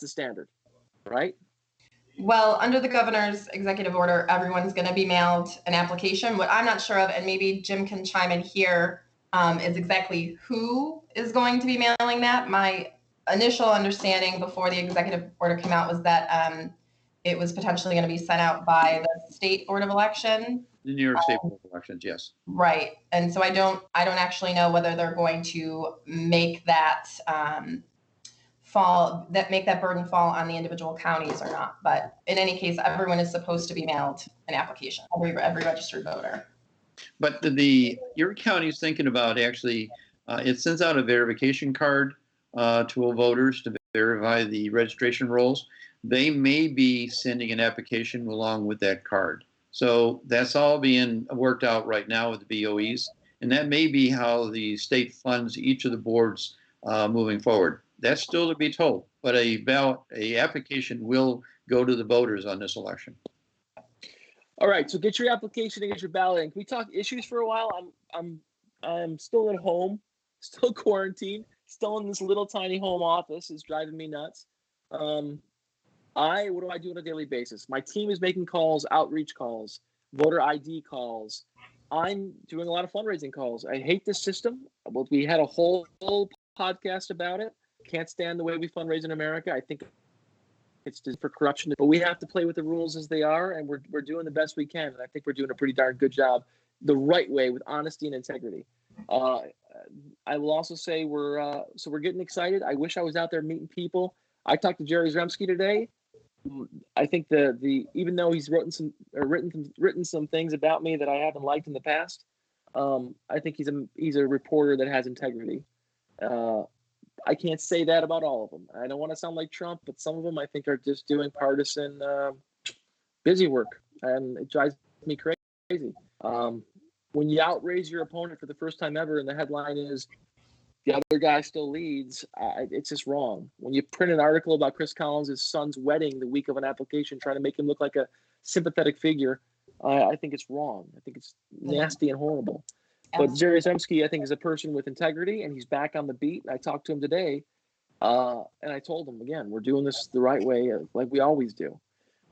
standard, right? Well, under the governor's executive order, everyone's going to be mailed an application. What I'm not sure of, and maybe Jim can chime in here, is exactly who is going to be mailing that. My initial understanding before the executive order came out was that it was potentially going to be sent out by the state board of election. The New York State Board of Elections, yes. Right. And so I don't actually know whether they're going to make that make that burden fall on the individual counties or not. But in any case, everyone is supposed to be mailed an application, every registered voter. But your county is thinking about actually, it sends out a verification card to voters to verify the registration rolls. They may be sending an application along with that card. So that's all being worked out right now with the BOEs. And that may be how the state funds each of the boards moving forward. That's still to be told, but a application will go to the voters on this election. All right, so get your application and get your ballot in. Can we talk issues for a while? I'm still at home, still quarantined, still in this little tiny home office. It's driving me nuts. What do I do on a daily basis? My team is making calls, outreach calls, voter ID calls. I'm doing a lot of fundraising calls. I hate this system. We had a whole podcast about it. Can't stand the way we fundraise in America. I think it's just for corruption, but we have to play with the rules as they are, and we're doing the best we can. And I think we're doing a pretty darn good job, the right way, with honesty and integrity. I will also say we're getting excited. I wish I was out there meeting people. I talked to Jerry Zemsky today. I think even though he's written some things about me that I haven't liked in the past, I think he's a reporter that has integrity. I can't say that about all of them. I don't want to sound like Trump, but some of them I think are just doing partisan busy work, and it drives me crazy. When you outraise your opponent for the first time ever, and the headline is the other guy still leads, it's just wrong. When you print an article about Chris Collins' son's wedding the week of an application, trying to make him look like a sympathetic figure, I think it's wrong. I think it's nasty and horrible. But Jerry Zemsky, I think, is a person with integrity, and he's back on the beat. I talked to him today, and I told him, again, we're doing this the right way, like we always do.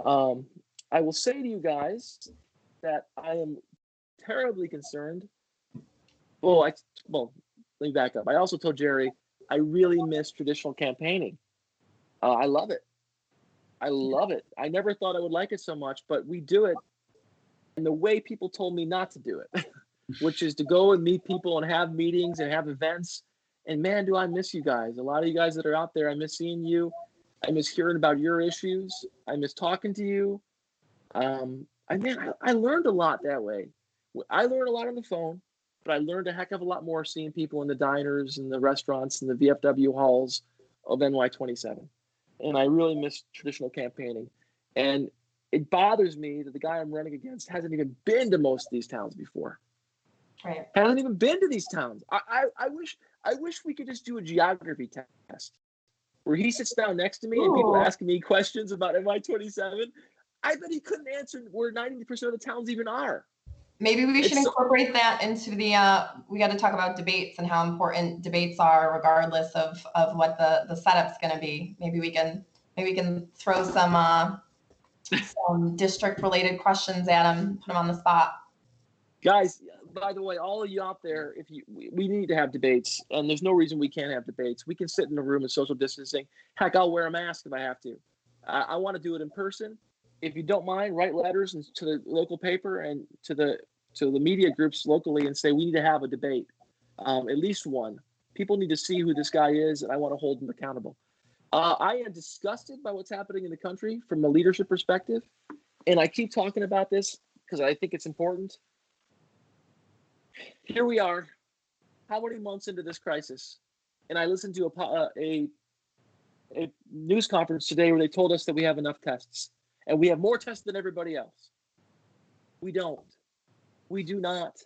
I will say to you guys that I am terribly concerned. Let me back up. I also told Jerry I really miss traditional campaigning. I love it. I never thought I would like it so much, but we do it in the way people told me not to do it. Which is to go and meet people and have meetings and have events. And man, do I miss you guys. A lot of you guys that are out there, I miss seeing you. I miss hearing about your issues. I miss talking to you. I learned a lot that way. I learned a lot on the phone, but but I learned a heck of a lot more seeing people in the diners and the restaurants and the VFW halls of NY27. And I really miss traditional campaigning. And it bothers me that the guy I'm running against hasn't even been to most of these towns before. Right. Hasn't even been to these towns. I wish we could just do a geography test where he sits down next to me and people Ooh. ask me questions about NY27. I bet he couldn't answer where 90% of the towns even are. Maybe we should It's so- incorporate that into the, we got to talk about debates and how important debates are regardless of what the setup's going to be. Maybe we can throw some district related questions at them, put them on the spot. Guys, by the way, all of you out there, we need to have debates, and there's no reason we can't have debates. We can sit in a room with social distancing. Heck, I'll wear a mask if I have to. I want to do it in person. If you don't mind, write letters to the local paper and to the media groups locally and say we need to have a debate, at least one. People need to see who this guy is, and I want to hold him accountable. I am disgusted by what's happening in the country from a leadership perspective, and I keep talking about this because I think it's important. Here we are, how many months into this crisis? And I listened to a news conference today where they told us that we have enough tests, and we have more tests than everybody else. We don't. We do not.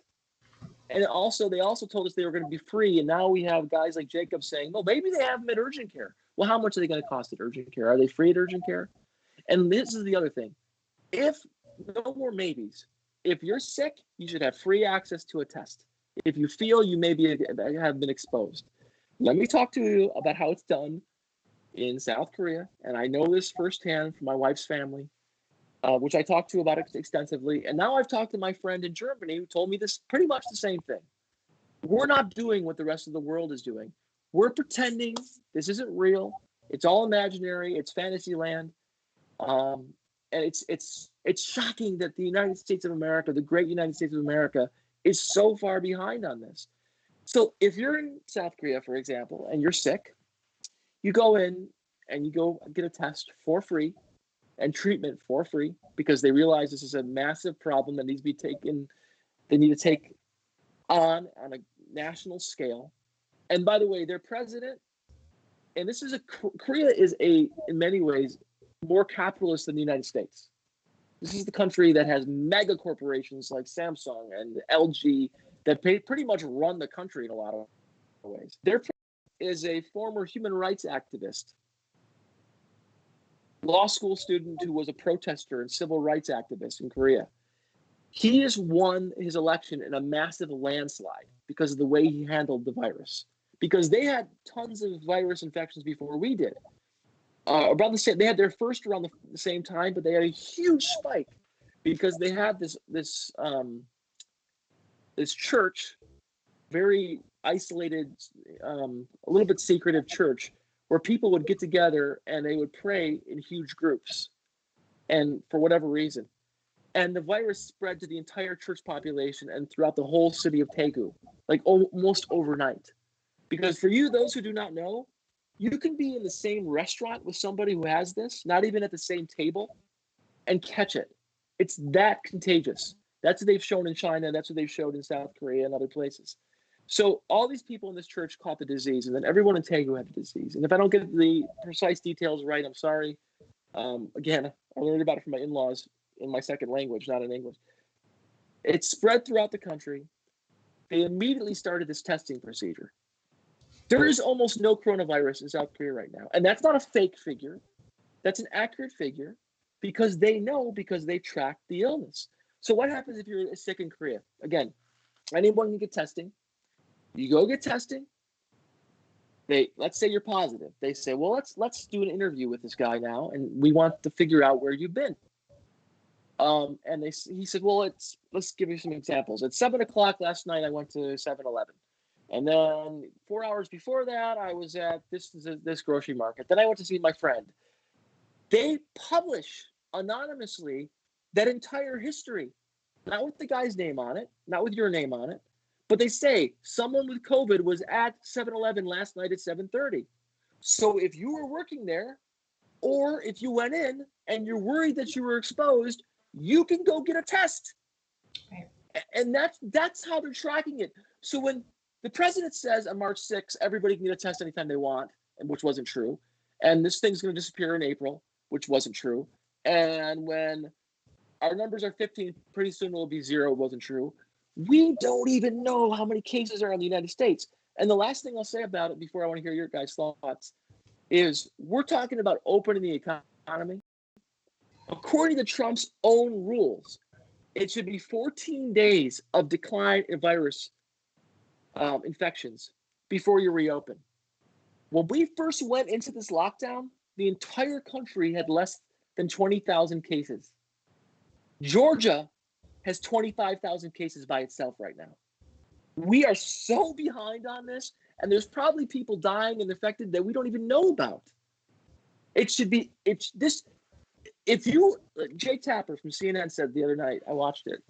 And they also told us they were going to be free, and now we have guys like Jacob saying, well, maybe they have them at urgent care. Well, how much are they going to cost at urgent care? Are they free at urgent care? And this is the other thing. If no more maybes, if you're sick, you should have free access to a test. If you feel you have been exposed. Let me talk to you about how it's done in South Korea. And I know this firsthand from my wife's family, which I talked to about extensively. And now I've talked to my friend in Germany who told me this pretty much the same thing. We're not doing what the rest of the world is doing. We're pretending this isn't real. It's all imaginary. It's fantasy land. And it's shocking that the United States of America, the great United States of America, is so far behind on this. So if you're in South Korea, for example, and you're sick, you go in and you go get a test for free and treatment for free because they realize this is a massive problem that needs to be taken. They need to take on a national scale. And by the way, their president, and Korea is in many ways more capitalist than the United States. This is the country that has mega corporations like Samsung and LG that pretty much run the country in a lot of ways. Their president is a former human rights activist, law school student who was a protester and civil rights activist in Korea. He has won his election in a massive landslide because of the way he handled the virus. Because they had tons of virus infections before we did. Around the same, they had their first around the same time, but they had a huge spike because they had this church, very isolated, a little bit secretive church, where people would get together and they would pray in huge groups, and for whatever reason, and the virus spread to the entire church population and throughout the whole city of Daegu, like almost overnight. Because for you, those who do not know, you can be in the same restaurant with somebody who has this, not even at the same table, and catch it. It's that contagious. That's what they've shown in China. That's what they've showed in South Korea and other places. So all these people in this church caught the disease, and then everyone in Daegu had the disease. And if I don't get the precise details right, I'm sorry. Again, I learned about it from my in-laws in my second language, not in English. It spread throughout the country. They immediately started this testing procedure. There is almost no coronavirus in South Korea right now. And that's not a fake figure. That's an accurate figure because they track the illness. So what happens if you're sick in Korea? Again, anyone can get testing. You go get testing. Let's say you're positive. They say, well, let's do an interview with this guy now, and we want to figure out where you've been. And he said, well, let's give you some examples. At 7:00 last night, I went to 7-Eleven. And then 4 hours before that, I was at this grocery market. Then I went to see my friend. They publish anonymously that entire history, not with the guy's name on it, not with your name on it, but they say someone with COVID was at 7-Eleven last night at 7:30. So if you were working there, or if you went in and you're worried that you were exposed, you can go get a test. Right. And that's how they're tracking it. So when the president says on March 6th, everybody can get a test anytime they want, and which wasn't true, and this thing's going to disappear in April, which wasn't true, and when our numbers are 15, pretty soon it'll be 0, wasn't true. We don't even know how many cases are in the United States. And the last thing I'll say about it before I want to hear your guys' thoughts is we're talking about opening the economy. According to Trump's own rules, it should be 14 days of decline in virus infections before you reopen. When we first went into this lockdown, the entire country had less than 20,000 cases. Georgia has 25,000 cases by itself right now. We are so behind on this, and there's probably people dying and infected that we don't even know about. It should be, it's this, if you, Jay Tapper from CNN said the other night, I watched it,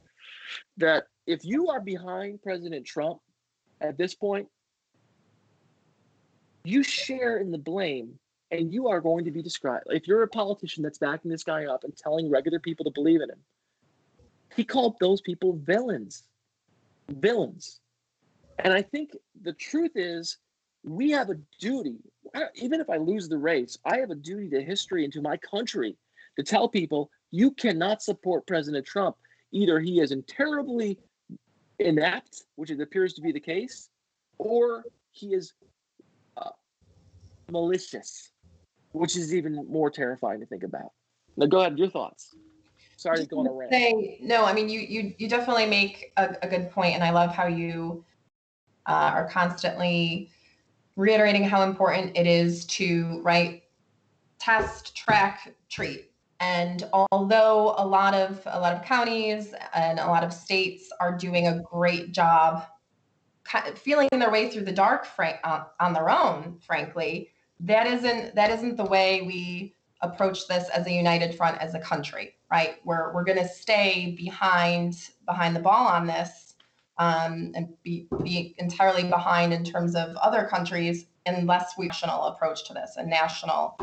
that if you are behind President Trump at this point, you share in the blame and you are going to be described. If you're a politician that's backing this guy up and telling regular people to believe in him, he called those people villains. Villains. And I think the truth is we have a duty, even if I lose the race, I have a duty to history and to my country to tell people you cannot support President Trump. Either he is terribly inept, which it appears to be the case, or he is malicious, which is even more terrifying to think about. Now, go ahead, your thoughts. Sorry to go on a rant. No, I mean, you definitely make a good point, and I love how you are constantly reiterating how important it is to, right, test, track, treat. And although a lot of counties and a lot of states are doing a great job feeling their way through the dark on their own, frankly, that isn't the way we approach this as a united front as a country, right? We're going to stay behind the ball on this, and be entirely behind in terms of other countries unless we national approach to this, a national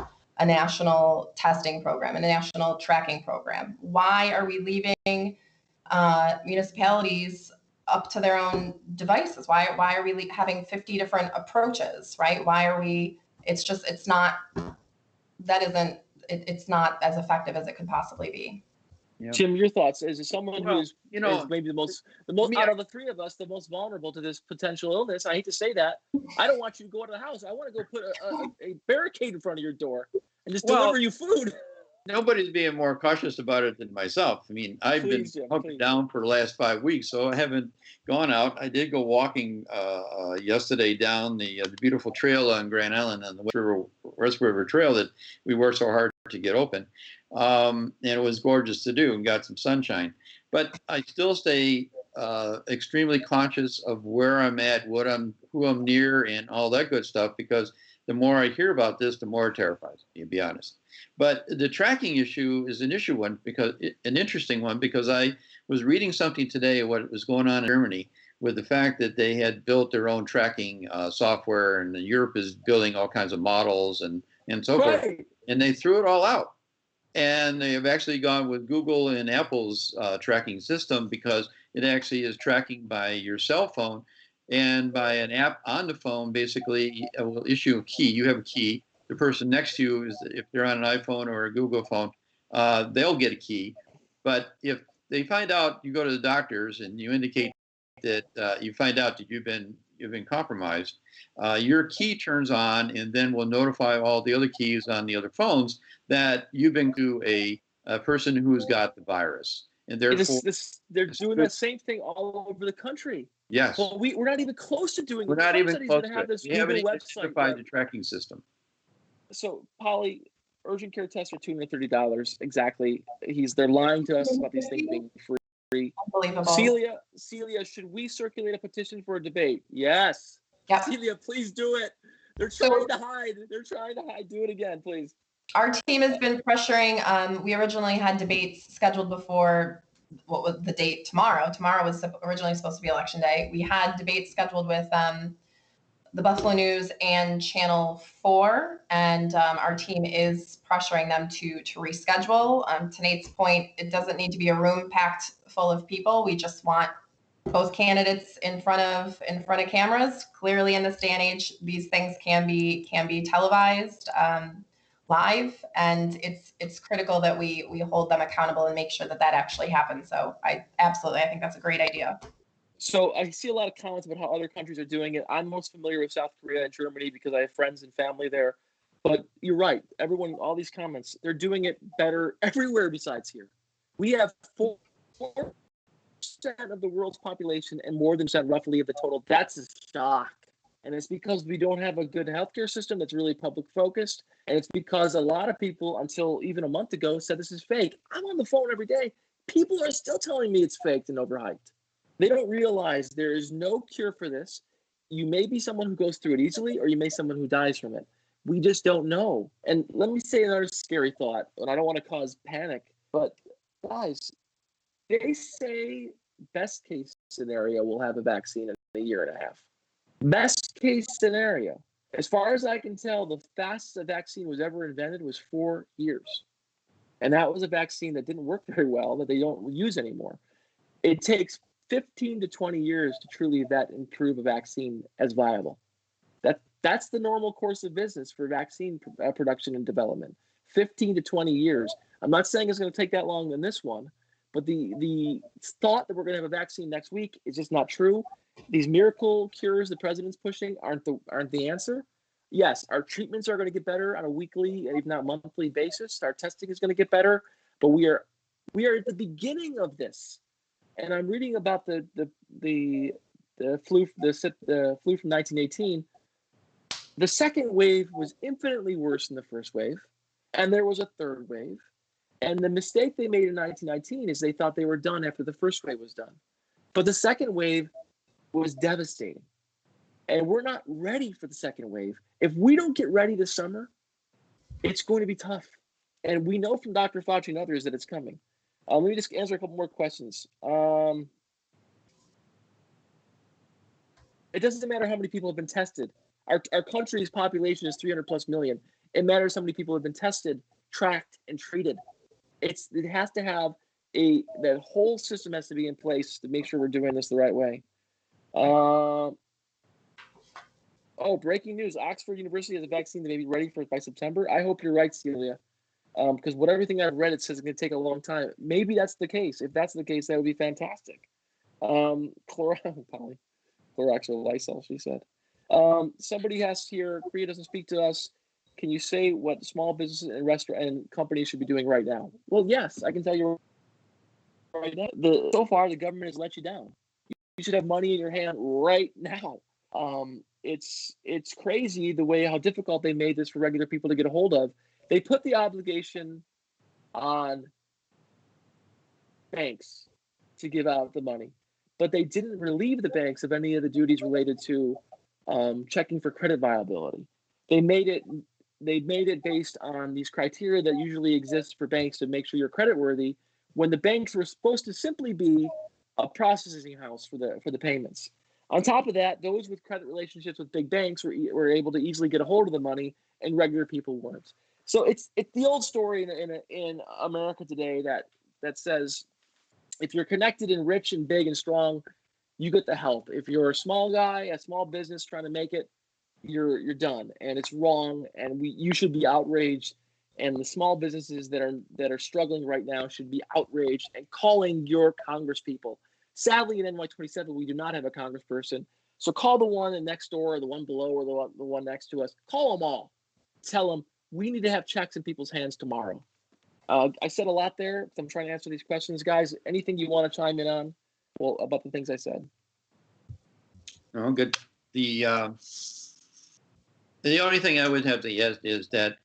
testing program and a national tracking program. Why are we leaving municipalities up to their own devices? Why are we having 50 different approaches, right? Why are we? It's not as effective as it could possibly be. Yeah. Jim, your thoughts as someone who is maybe the most out of the three of us, the most vulnerable to this potential illness. I hate to say that. I don't want you to go out of the house. I want to go put a barricade in front of your door and just deliver you food. Nobody's being more cautious about it than myself. I mean, I've been hunkered down for the last 5 weeks, so I haven't gone out. I did go walking yesterday down the beautiful trail on Grand Island on the West River Trail that we worked so hard to get open. And it was gorgeous to do and got some sunshine. But I still stay extremely conscious of where I'm at, who I'm near, and all that good stuff, because the more I hear about this, the more it terrifies me, to be honest. But the tracking issue is an interesting one, because I was reading something today what was going on in Germany with the fact that they had built their own tracking software, and Europe is building all kinds of models and so forth, and they threw it all out. And they have actually gone with Google and Apple's tracking system, because it actually is tracking by your cell phone, and by an app on the phone. Basically, it will issue a key. You have a key. The person next to you, if they're on an iPhone or a Google phone, they'll get a key. But if they find out, you go to the doctors and you indicate that you find out that you've been compromised, your key turns on, and then will notify all the other keys on the other phones that you've been to a person who's got the virus. And therefore, they're doing that same thing all over the country. Yes. Well, we're not even close to doing it. We're not even close to it. We haven't even certified the tracking system. So, Polly, urgent care tests are $230. Exactly. They're lying to us about these things being free. Unbelievable. Celia, should we circulate a petition for a debate? Yes. Yep. Celia, please do it. They're trying to hide. Do it again, please. Our team has been pressuring. We originally had debates scheduled before, what was the date? Tomorrow. Tomorrow was originally supposed to be Election Day. We had debates scheduled with the Buffalo News and Channel 4, and our team is pressuring them to reschedule. To Nate's point, it doesn't need to be a room packed full of people. We just want both candidates in front of cameras. Clearly, in this day and age, these things can be televised live, and it's critical that we hold them accountable and make sure that actually happens. So I think that's a great idea. So I see a lot of comments about how other countries are doing it. I'm most familiar with South Korea and Germany because I have friends and family there. But you're right. Everyone, all these comments, they're doing it better everywhere besides here. We have 4% of the world's population and more than percent roughly of the total. That's a shock. And it's because we don't have a good healthcare system that's really public focused. And it's because a lot of people, until even a month ago, said this is fake. I'm on the phone every day. People are still telling me it's faked and overhyped. They don't realize there is no cure for this. You may be someone who goes through it easily, or you may be someone who dies from it. We just don't know. And let me say another scary thought, and I don't want to cause panic, but guys, they say best case scenario, we'll have a vaccine in a year and a half. Best case scenario. As far as I can tell, the fastest a vaccine was ever invented was 4 years. And that was a vaccine that didn't work very well, that they don't use anymore. It takes 15 to 20 years to truly vet and prove a vaccine as viable. That's the normal course of business for vaccine production and development. 15 to 20 years. I'm not saying it's going to take that long in this one, but the thought that we're going to have a vaccine next week is just not true. These miracle cures the president's pushing aren't the answer. Yes, our treatments are going to get better on a weekly, if not monthly basis. Our testing is going to get better, but we are at the beginning of this. And I'm reading about the flu from 1918. The second wave was infinitely worse than the first wave, and there was a third wave. And the mistake they made in 1919 is they thought they were done after the first wave was done. But the second wave was devastating. And we're not ready for the second wave. If we don't get ready this summer, it's going to be tough. And we know from Dr. Fauci and others that it's coming. Let me just answer a couple more questions. It doesn't matter how many people have been tested. Our country's population is 300 plus million. It matters how many people have been tested, tracked, and treated. It has to have that whole system has to be in place to make sure we're doing this the right way. Breaking news. Oxford University has a vaccine that may be ready by September. I hope you're right, Celia. Because everything I've read, it says it's going to take a long time. Maybe that's the case. If that's the case, that would be fantastic. Clorox or Lysol, she said. Somebody asked here, Korea doesn't speak to us. Can you say what small businesses and restaurant and companies should be doing right now? Well, yes, I can tell you right now. So far, the government has let you down. You should have money in your hand right now. It's crazy how difficult they made this for regular people to get a hold of. They put the obligation on banks to give out the money, but they didn't relieve the banks of any of the duties related to checking for credit viability. They made it based on these criteria that usually exist for banks to make sure you're creditworthy, when the banks were supposed to simply be a processing house for the payments. On top of that, those with credit relationships with big banks were able to easily get a hold of the money, and regular people weren't. So it's the old story in America today that says if you're connected and rich and big and strong, you get the help. If you're a small guy, a small business trying to make it, you're done, and it's wrong. And you should be outraged. And the small businesses that are struggling right now should be outraged and calling your congresspeople. Sadly, in NY27, we do not have a congressperson. So call the one next door, or the one below, or the one next to us. Call them all. Tell them we need to have checks in people's hands tomorrow. I said a lot there. I'm trying to answer these questions, guys. Anything you want to chime in on? Well, about the things I said. Oh, good. The only thing I would have to add is that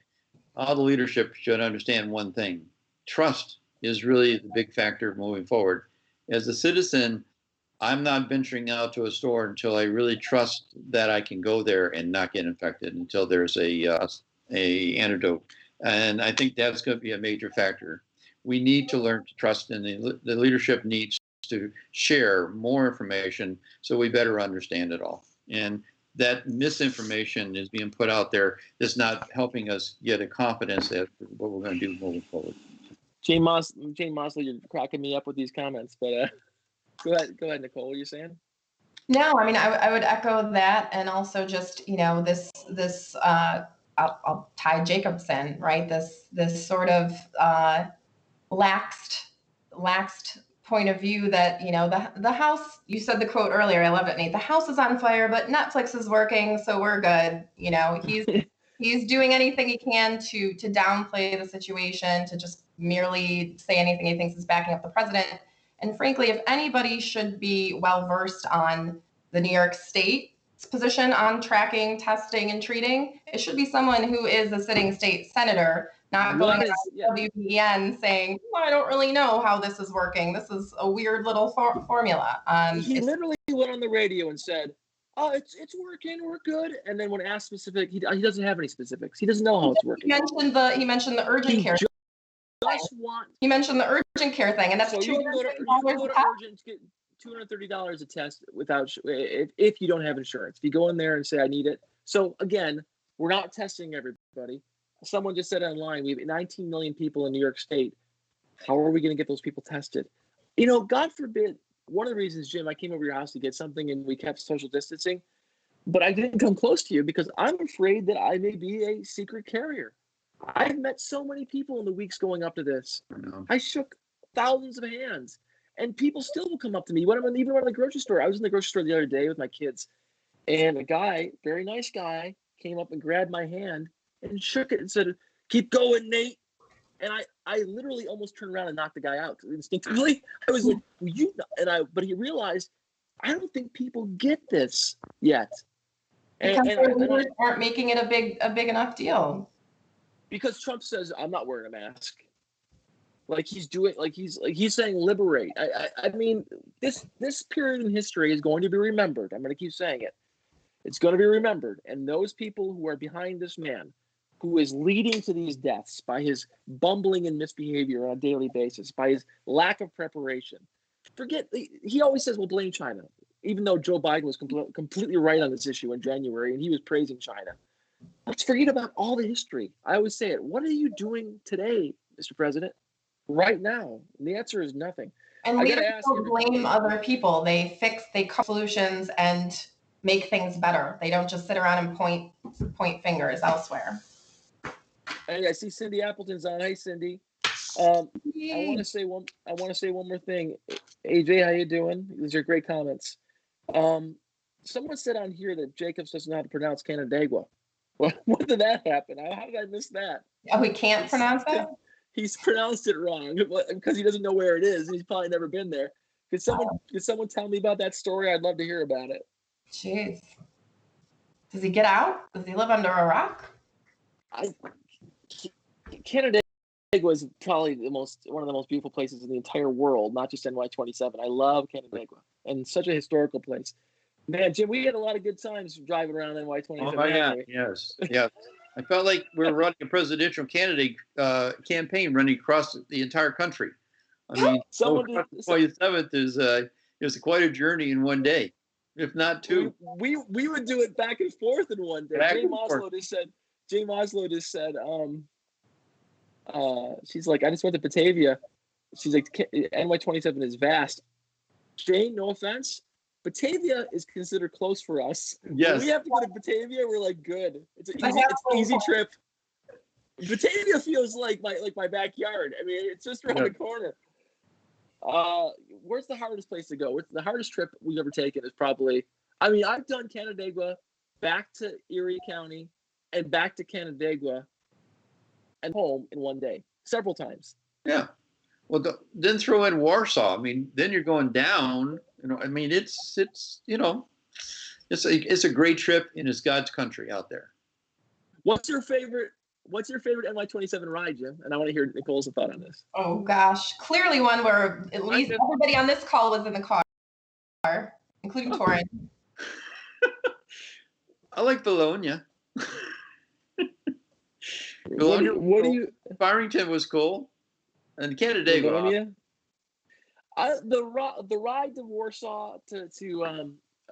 all the leadership should understand one thing. Trust is really the big factor moving forward. As a citizen, I'm not venturing out to a store until I really trust that I can go there and not get infected, until there's a antidote. And I think that's going to be a major factor. We need to learn to trust, and the leadership needs to share more information so we better understand it all. And that misinformation is being put out there is not helping us get a confidence as to what we're going to do moving forward. Jane Mosley, you're cracking me up with these comments, but Go ahead, Nicole. What are you saying? No, I mean, I would echo that, and also just, this I'll tie Jacobson, right? This sort of laxed point of view that, the house, you said the quote earlier, I love it, Nate. The house is on fire, but Netflix is working, so we're good. He's doing anything he can to downplay the situation, to just merely say anything he thinks is backing up the president. And frankly, if anybody should be well versed on the New York State's position on tracking, testing, and treating, it should be someone who is a sitting state senator, not going on WBEN saying, well, I don't really know how this is working. This is a weird little formula. He literally went on the radio and said, "Oh, it's working. We're good." And then when asked specific, he doesn't have any specifics. He doesn't know how it's working. He mentioned the urgent care. He mentioned the urgent care thing, and that's so you can go to urgent to get $230 a test without if you don't have insurance. If you go in there and say I need it. So again, we're not testing everybody. Someone just said online, we have 19 million people in New York State. How are we going to get those people tested? God forbid. One of the reasons, Jim, I came over your house to get something and we kept social distancing, but I didn't come close to you because I'm afraid that I may be a secret carrier. I've met so many people in the weeks going up to this. I shook thousands of hands, and people still will come up to me when I'm even at the grocery store. I was in the grocery store the other day with my kids, and a guy, very nice guy, came up and grabbed my hand and shook it and said, "Keep going, Nate." And I literally almost turned around and knocked the guy out instinctively. I was like, but he realized, I don't think people get this yet. Because their leaders aren't making it a big enough deal. Because Trump says, I'm not wearing a mask. He's saying liberate. I mean, this period in history is going to be remembered. I'm going to keep saying it. It's going to be remembered. And those people who are behind this man, who is leading to these deaths by his bumbling and misbehavior on a daily basis, by his lack of preparation. He always says, we'll blame China, even though Joe Biden was completely right on this issue in January, and he was praising China. Let's forget about all the history. I always say it. What are you doing today, Mr. President, right now? And the answer is nothing. And leaders don't blame other people. They come solutions and make things better. They don't just sit around and point fingers elsewhere. And I see Cindy Appleton's on. Hey, Cindy. I want to say one more thing. AJ, how you doing? These are great comments. Someone said on here that Jacobs doesn't know how to pronounce Canandaigua. Well, when did that happen? How did I miss that? Oh, he can't pronounce that? He's pronounced it wrong because he doesn't know where it is. He's probably never been there. Could someone tell me about that story? I'd love to hear about it. Jeez. Does he get out? Does he live under a rock? Canandaigua is probably one of the most beautiful places in the entire world, not just NY27. I love Canandaigua, and such a historical place. Man, Jim, we had a lot of good times driving around NY27. Oh my God, yes. I felt like we were running a presidential candidate campaign running across the entire country. I mean, 27th is quite a journey in one day, if not two. We would do it back and forth in one day. Jay Maslow just said, she's like, I just went to Batavia. She's like, NY27 is vast. Jane, no offense, Batavia is considered close for us. Yes. When we have to go to Batavia, we're like, good. It's an easy trip. Batavia feels like my backyard. I mean, it's just around the corner. Where's the hardest place to go? The hardest trip we've ever taken is probably, I've done Canandaigua back to Erie County and back to Canandaigua and home in one day, several times. Yeah. Well, then throw in Warsaw. I mean, then you're going down. It's a great trip, and it's God's country out there. What's your favorite NY27 ride, Jim? And I want to hear Nicole's thought on this. Oh gosh, clearly one where at least everybody on this call was in the car, including Torin. I like Bologna. What do you? Farmington was cool, and Canandaigua. The ride to Warsaw to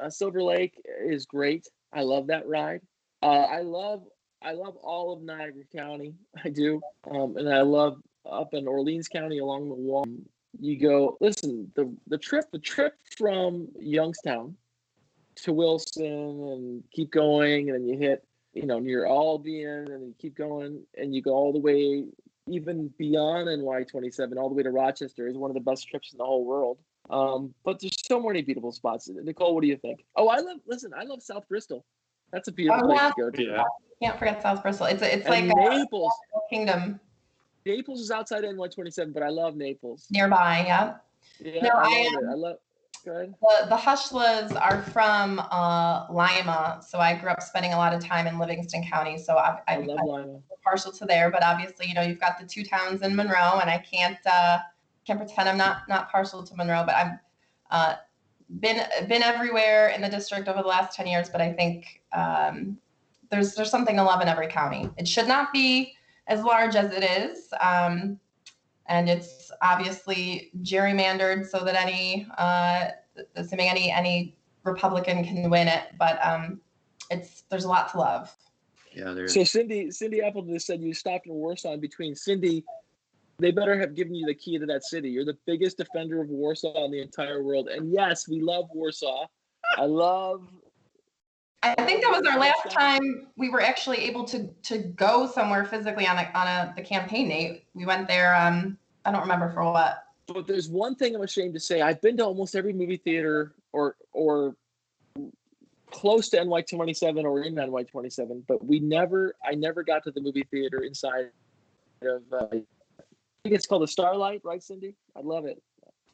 Silver Lake is great. I love that ride. I love all of Niagara County. I do, and I love up in Orleans County along the wall. You go, listen, the trip from Youngstown to Wilson and keep going, and then you hit, near Albion, and then you keep going, and you go all the way, even beyond NY-27, all the way to Rochester is one of the best trips in the whole world. But there's so many beautiful spots. Nicole, what do you think? Oh, I love South Bristol. That's a beautiful place to go to. Yeah. Can't forget South Bristol. It's And like Naples. a kingdom Naples is outside NY-27, but I love Naples. nearby. Yeah. Yeah, No, I love it. I love. Go ahead. The Hushlas are from Lima, so I grew up spending a lot of time in Livingston County. So I love Lima. partial to there, but obviously, you've got the two towns in Monroe, and I can't pretend I'm not partial to Monroe, but I've been everywhere in the district over the last 10 years. But I think there's something to love in every county. It should not be as large as it is. And it's obviously gerrymandered so that assuming any Republican can win it, but there's a lot to love. Yeah, So Cindy Appleton just said you stopped in Warsaw in between. Cindy, they better have given you the key to that city. You're the biggest defender of Warsaw in the entire world. And yes, we love Warsaw. I think that was our last time we were actually able to go somewhere physically on the campaign date. We went there. I don't remember for what. But there's one thing I'm ashamed to say. I've been to almost every movie theater or close to NY-27 or in NY-27, but I never got to the movie theater inside of. I think it's called the Starlight, right, Cindy? I love it.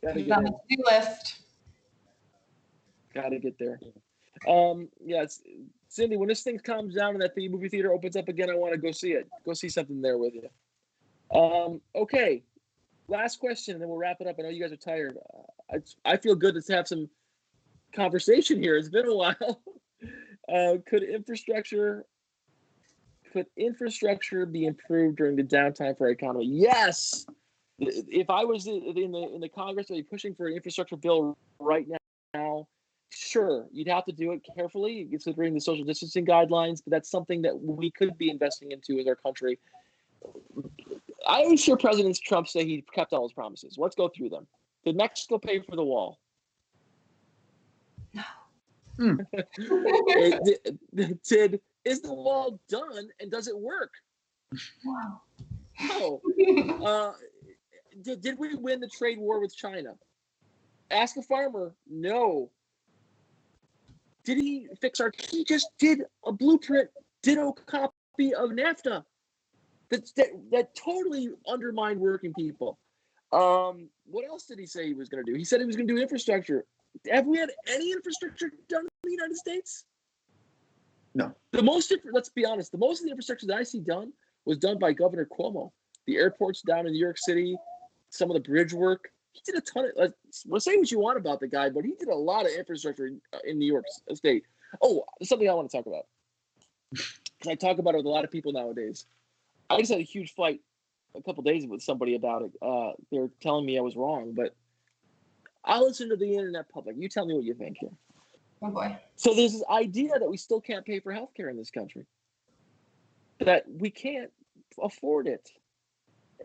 Gotta get on the to-do list. Gotta get there. Yes, Cindy, when this thing calms down and that the movie theater opens up again, I want to go see it. Go see something there with you. Okay, last question, and then we'll wrap it up. I know you guys are tired. I feel good to have some conversation here. It's been a while. Could infrastructure be improved during the downtime for our economy? Yes. If I was in the Congress, I'd be pushing for an infrastructure bill right now. Sure, you'd have to do it carefully, considering the social distancing guidelines, but that's something that we could be investing into as our country. I always hear President Trump say he kept all his promises. Let's go through them. Did Mexico pay for the wall? No. Is the wall done, and does it work? Wow. No. Did we win the trade war with China? Ask a farmer. No. Did he fix he just did a blueprint, ditto copy of NAFTA. That totally undermined working people. What else did he say he was going to do? He said he was going to do infrastructure. Have we had any infrastructure done in the United States? No. Let's be honest, the most of the infrastructure that I see done was done by Governor Cuomo. The airports down in New York City, some of the bridge work. He did a ton of, well, say what you want about the guy, but he did a lot of infrastructure in New York State. Oh, there's something I want to talk about. Because I talk about it with a lot of people nowadays. I just had a huge fight a couple days with somebody about it. They were telling me I was wrong, but I'll listen to the internet public. You tell me what you think here. Oh boy. So there's this idea that we still can't pay for healthcare in this country. That we can't afford it.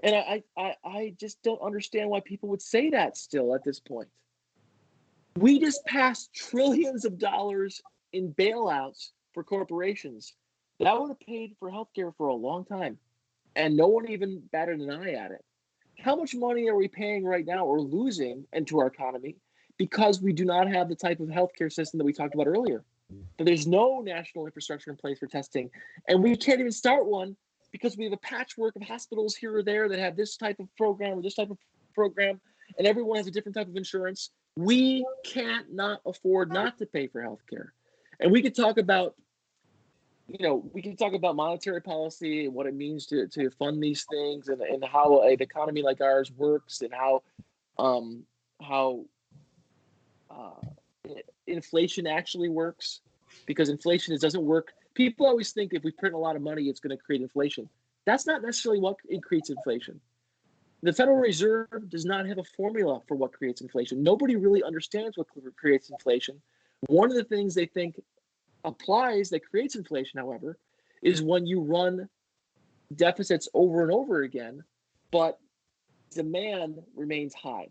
And I just don't understand why people would say that still at this point. We just passed trillions of dollars in bailouts for corporations. That would have paid for healthcare for a long time. And no one even batted an eye at it. How much money are we paying right now or losing into our economy because we do not have the type of healthcare system that we talked about earlier? But there's no national infrastructure in place for testing. And we can't even start one because we have a patchwork of hospitals here or there that have this type of program or this type of program, and everyone has a different type of insurance. We can't not afford not to pay for healthcare. And we could talk about, monetary policy and what it means to fund these things and how an economy like ours works and how inflation actually works, because inflation doesn't work. People always think if we print a lot of money, it's going to create inflation. That's not necessarily what creates inflation. The Federal Reserve does not have a formula for what creates inflation. Nobody really understands what creates inflation. One of the things they think applies that creates inflation, however, is when you run deficits over and over again, but demand remains high.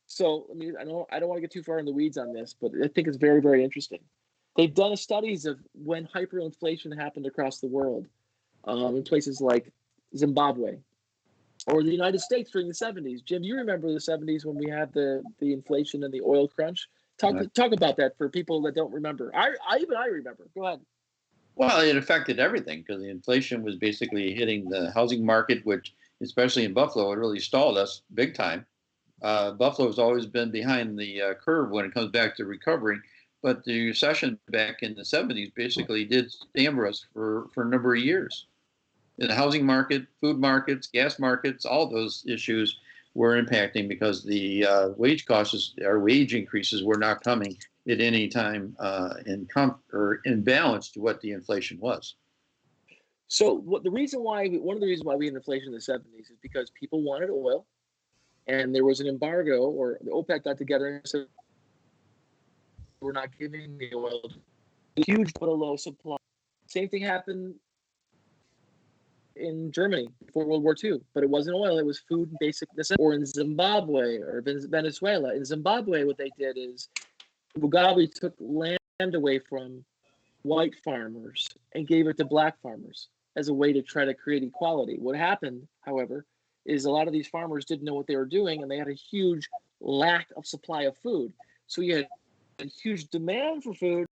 So, I mean, I don't want to get too far in the weeds on this, but I think it's very, very interesting. They've done studies of when hyperinflation happened across the world, in places like Zimbabwe or the United States during the 70s. Jim, you remember the 70s when we had the inflation and the oil crunch? Talk about that for people that don't remember. I remember. Go ahead. Well, it affected everything because the inflation was basically hitting the housing market, which, especially in Buffalo, it really stalled us big time. Buffalo has always been behind the curve when it comes back to recovering, but the recession back in the 70s basically did stammer us for a number of years. In the housing market, food markets, gas markets, all those issues were impacting because the wage costs or wage increases were not coming at any time in balance to what the inflation was. So one of the reasons why we had inflation in the 70s is because people wanted oil, and there was an embargo, or the OPEC got together and said, we're not giving the oil. Huge but a low supply. Same thing happened in Germany before World War II, but it wasn't oil, it was food and basic necessities. Or in Zimbabwe or Venezuela. In Zimbabwe, what they did is Mugabe took land away from white farmers and gave it to black farmers as a way to try to create equality. What happened, however, is a lot of these farmers didn't know what they were doing, and they had a huge lack of supply of food. So you had a huge demand for food.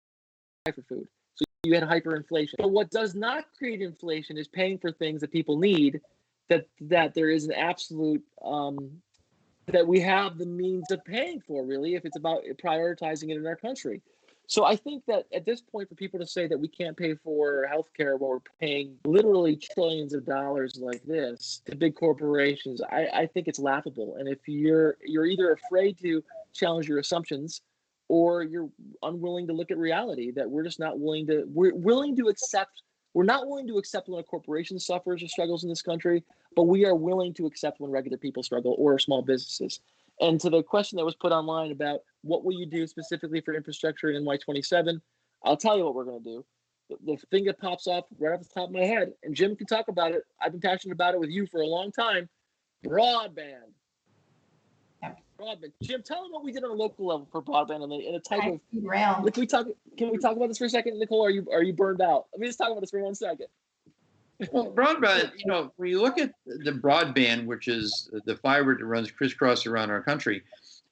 So you had hyperinflation. But what does not create inflation is paying for things that people need, that there is an absolute that we have the means of paying for, really, if it's about prioritizing it in our country. So I think that at this point, for people to say that we can't pay for healthcare when we're paying literally trillions of dollars like this to big corporations, I think it's laughable. And if you're either afraid to challenge your assumptions, or you're unwilling to look at reality, that we're just not willing to, we're not willing to accept when a corporation suffers or struggles in this country, but we are willing to accept when regular people struggle or small businesses. And to the question that was put online about what will you do specifically for infrastructure in NY27, I'll tell you what we're going to do. The thing that pops up right off the top of my head, and Jim can talk about it, I've been passionate about it with you for a long time, broadband. Broadband. Jim, tell them what we did on a local level for broadband and the type of rail. Like, can we talk about this for a second, Nicole? Are you burned out? Let me just talk about this for 1 second. Well, broadband, when you look at the broadband, which is the fiber that runs crisscross around our country,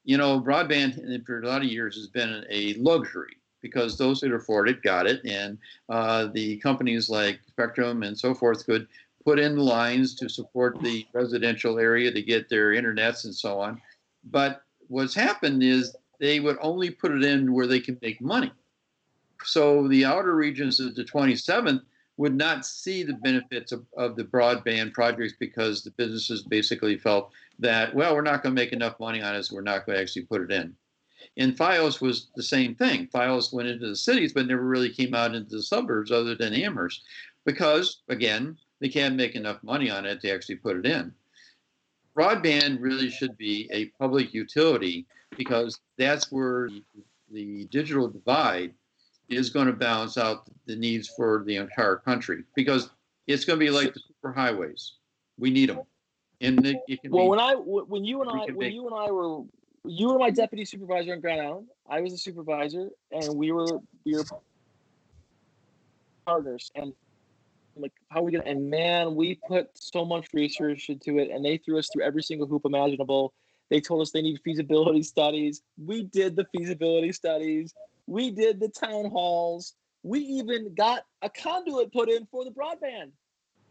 broadband for a lot of years has been a luxury because those that afford it got it. And the companies like Spectrum and so forth could put in lines to support the residential area to get their internets and so on. But what's happened is they would only put it in where they can make money. So the outer regions of the 27th would not see the benefits of the broadband projects because the businesses basically felt that, well, we're not going to make enough money on it, so we're not going to actually put it in. And Fios was the same thing. Fios went into the cities, but never really came out into the suburbs other than Amherst because, again, they can't make enough money on it to actually put it in. Broadband really should be a public utility because that's where the digital divide is going to balance out the needs for the entire country because it's going to be like the superhighways. We need them. And it can when you were my deputy supervisor in Grand Island, I was a supervisor, and we were partners. And like, how are we gonna? And man, we put so much research into it, and they threw us through every single hoop imaginable. They told us they need feasibility studies. We did the feasibility studies. We did the town halls. We even got a conduit put in for the broadband.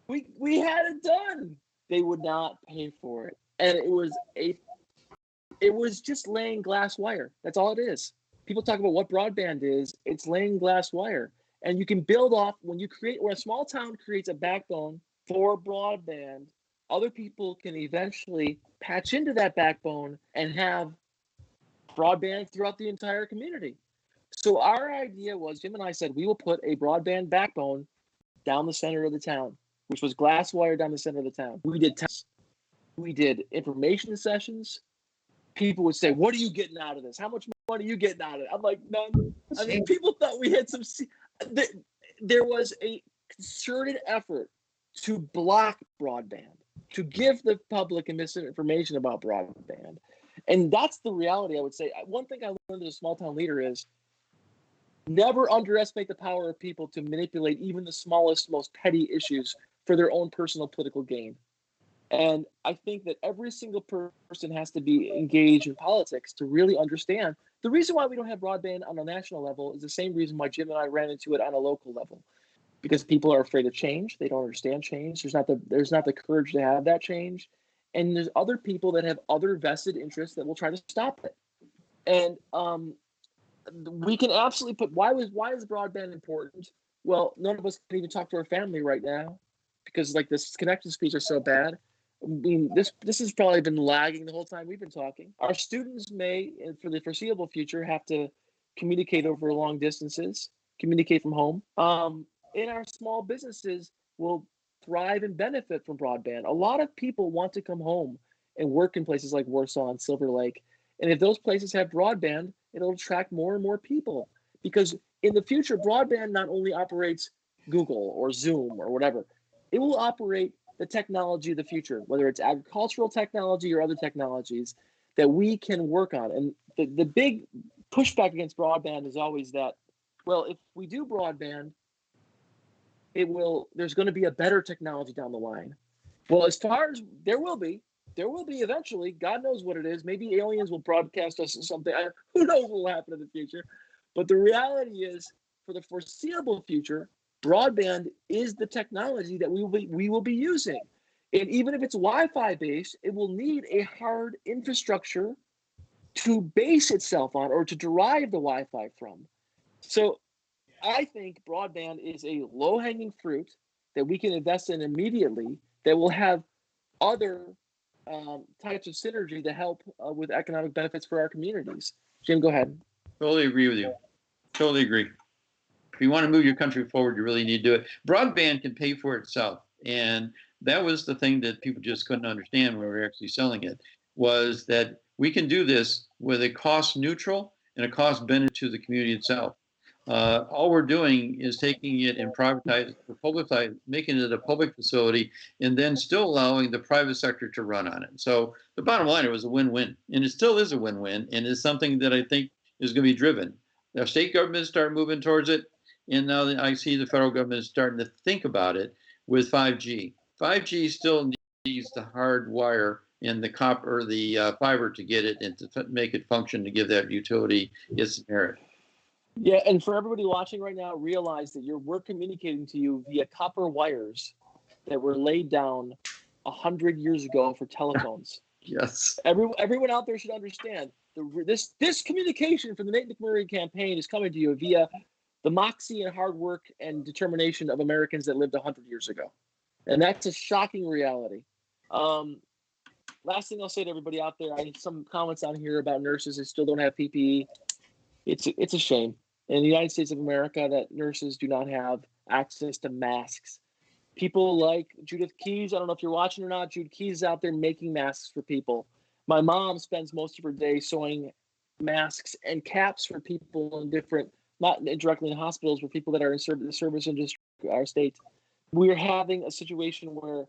We had it done. They would not pay for it, and it was just laying glass wire. That's all it is. People talk about what broadband is. It's laying glass wire. And you can build off when a small town creates a backbone for broadband, other people can eventually patch into that backbone and have broadband throughout the entire community. So our idea was, Jim and I said, we will put a broadband backbone down the center of the town, which was glass wire down the center of the town. We did tests. We did information sessions. People would say, what are you getting out of this? How much money are you getting out of it? I'm like, none. I mean, people thought we had some. There was a concerted effort to block broadband, to give the public misinformation about broadband. And that's the reality, I would say. One thing I learned as a small town leader is never underestimate the power of people to manipulate even the smallest, most petty issues for their own personal political gain. And I think that every single person has to be engaged in politics to really understand. The reason why we don't have broadband on a national level is the same reason why Jim and I ran into it on a local level, because people are afraid of change. They don't understand change. There's not the courage to have that change, and there's other people that have other vested interests that will try to stop it. And we can absolutely put why is broadband important? Well, none of us can even talk to our family right now because like this connection speeds are so bad. I mean, this has probably been lagging the whole time we've been talking. Our students may, and for the foreseeable future, have to communicate over long distances, communicate from home. In our small businesses will thrive and benefit from broadband. A lot of people want to come home and work in places like Warsaw and Silver Lake. And if those places have broadband, it'll attract more and more people. Because in the future, broadband not only operates Google or Zoom or whatever, it will operate the technology of the future, whether it's agricultural technology or other technologies that we can work on. And the big pushback against broadband is always that, well, if we do broadband, there's going to be a better technology down the line. Well, as far as there will be eventually. God knows what it is. Maybe aliens will broadcast us or something. Who knows what will happen in the future? But the reality is, for the foreseeable future, broadband is the technology that we will be using. And even if it's Wi-Fi based, it will need a hard infrastructure to base itself on or to derive the Wi-Fi from. So I think broadband is a low-hanging fruit that we can invest in immediately that will have other types of synergy to help with economic benefits for our communities. Jim, go ahead. Totally agree with you. Totally agree. If you want to move your country forward, you really need to do it. Broadband can pay for itself. And that was the thing that people just couldn't understand when we were actually selling it, was that we can do this with a cost neutral and a cost benefit to the community itself. All we're doing is taking it and privatizing, making it a public facility, and then still allowing the private sector to run on it. So the bottom line, it was a win-win, and it still is a win-win, and it's something that I think is going to be driven. Now, state governments start moving towards it, and now I see the federal government is starting to think about it with 5G. 5G still needs the hard wire and the copper or the fiber to get it and to make it function to give that utility its merit. Yeah, and for everybody watching right now, realize that we're communicating to you via copper wires that were laid down 100 years ago for telephones. Yes. Everyone out there should understand this communication from the Nate McMurray campaign is coming to you via the moxie and hard work and determination of Americans that lived 100 years ago. And that's a shocking reality. Last thing I'll say to everybody out there, I need some comments on here about nurses who still don't have PPE. It's a shame. In the United States of America, that nurses do not have access to masks. People like Judith Keys, I don't know if you're watching or not, Judith Keys is out there making masks for people. My mom spends most of her day sewing masks and caps for people in different, not directly in hospitals, but people that are in the service industry, our state. We're having a situation where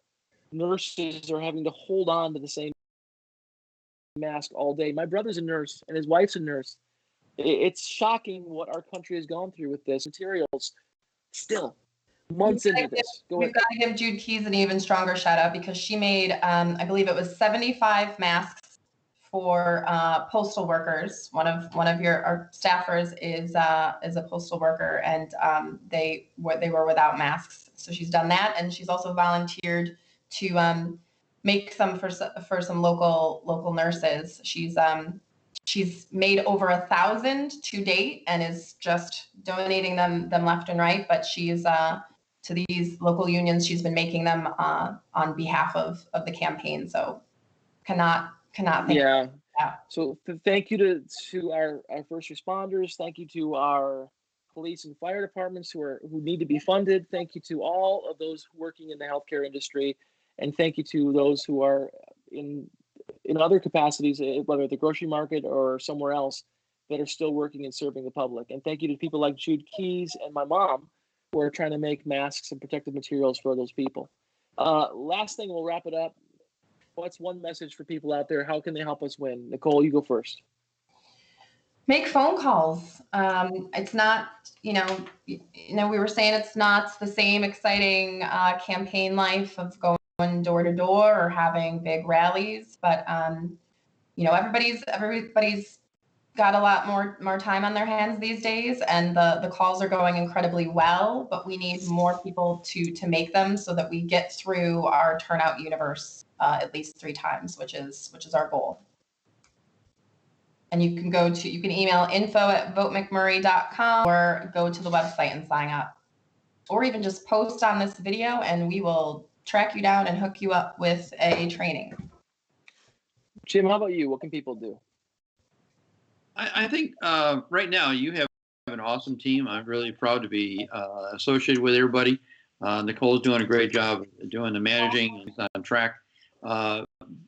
nurses are having to hold on to the same mask all day. My brother's a nurse and his wife's a nurse. It's shocking what our country has gone through with this materials still months into this. We've got to give Jude Keys an even stronger shout out because she made, I believe it was 75 masks for postal workers. One of our staffers is a postal worker, and they were without masks. So she's done that, and she's also volunteered to make some for some local nurses. She's made over 1,000 to date and is just donating them left and right. But she's to these local unions, she's been making them on behalf of the campaign. So cannot thank you for that. So thank you to our first responders. Thank you to our police and fire departments who need to be funded. Thank you to all of those working in the healthcare industry, and thank you to those who are in other capacities, whether at the grocery market or somewhere else, that are still working and serving the public. And thank you to people like Jude Keys and my mom who are trying to make masks and protective materials for those people. Last thing, we'll wrap it up. what's one message for people out there? How can they help us win? Nicole, you go first. Make phone calls. It's not, we were saying it's not the same exciting campaign life of going door to door or having big rallies, but everybody's got a lot more time on their hands these days, and the calls are going incredibly well. But we need more people to make them so that we get through our turnout universe at least 3 times, which is our goal. And you can email info@votemcmurray.com or go to the website and sign up. Or even just post on this video and we will track you down and hook you up with a training. Jim, how about you? What can people do? I think right now you have an awesome team. I'm really proud to be associated with everybody. Nicole's doing a great job doing the managing. He's on track.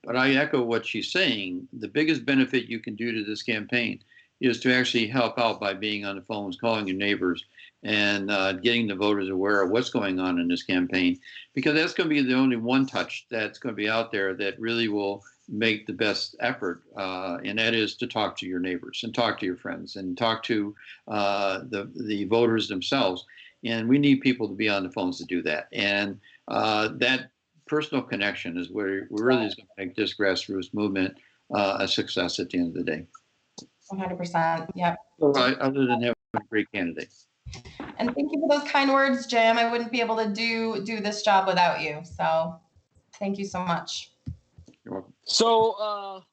But I echo what she's saying. The biggest benefit you can do to this campaign is to actually help out by being on the phones, calling your neighbors, and getting the voters aware of what's going on in this campaign. Because that's going to be the only one touch that's going to be out there that really will make the best effort, and that is to talk to your neighbors and talk to your friends and talk to the voters themselves. And we need people to be on the phones to do that. And that personal connection is where we're really going to make this grassroots movement a success at the end of the day. 100%. Yep. Other than having a great candidate. And thank you for those kind words, Jim. I wouldn't be able to do this job without you. So thank you so much. You're welcome. So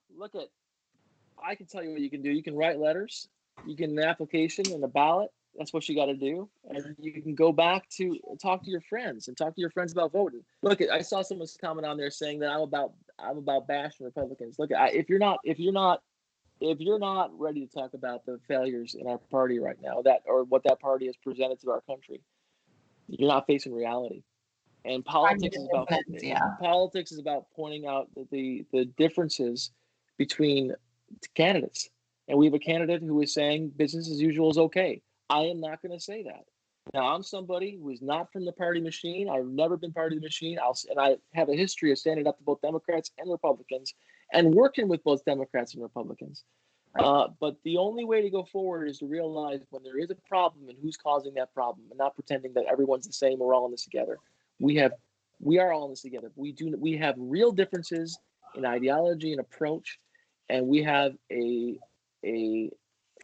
I can tell you what you can do. You can write letters. You get an application and a ballot. That's what you got to do. And you can go back to talk to your friends and talk to your friends about voting. Look, I saw someone's comment on there saying that I'm about bashing Republicans. Look, if you're not ready to talk about the failures in our party right now, or what that party has presented to our country, you're not facing reality. And politics is about pointing out the differences between candidates. And we have a candidate who is saying business as usual is okay. I am not going to say that. Now, I'm somebody who is not from the party machine. I've never been part of the machine. And I have a history of standing up to both Democrats and Republicans and working with both Democrats and Republicans. But the only way to go forward is to realize when there is a problem and who's causing that problem, and not pretending that everyone's the same. We're all in this together. We are all in this together. We have real differences in ideology and approach, and we have a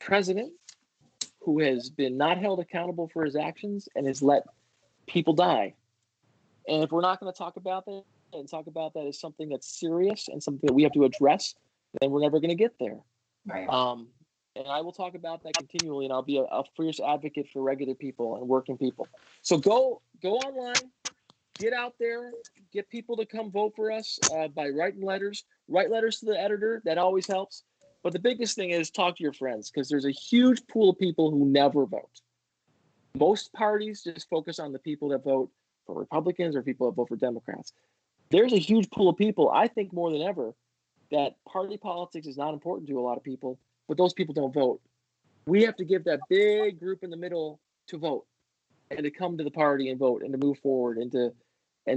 president who has been not held accountable for his actions and has let people die. And if we're not going to talk about that and talk about that as something that's serious and something that we have to address, then we're never going to get there. Right. And I will talk about that continually, and I'll be a fierce advocate for regular people and working people. So go online, get out there, get people to come vote for us by writing letters. Write letters to the editor. That always helps. But the biggest thing is talk to your friends, because there's a huge pool of people who never vote. Most parties just focus on the people that vote for Republicans or people that vote for Democrats. There's a huge pool of people, I think more than ever, that party politics is not important to a lot of people, but those people don't vote. We have to give that big group in the middle to vote and to come to the party and vote and to move forward and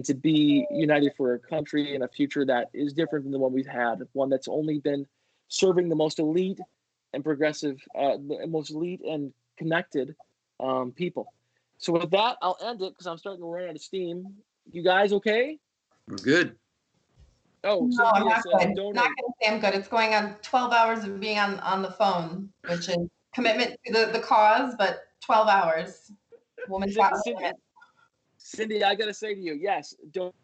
to be united for a country and a future that is different than the one we've had, one that's only been serving the most elite and progressive, most elite and connected people. So with that, I'll end it because I'm starting to run out of steam. You guys okay? We're good. Oh, no, I'm not good. Donate. Not going to say I'm good. It's going on 12 hours of being on the phone, which is commitment to the cause, but 12 hours. Cindy, I got to say to you, yes, don't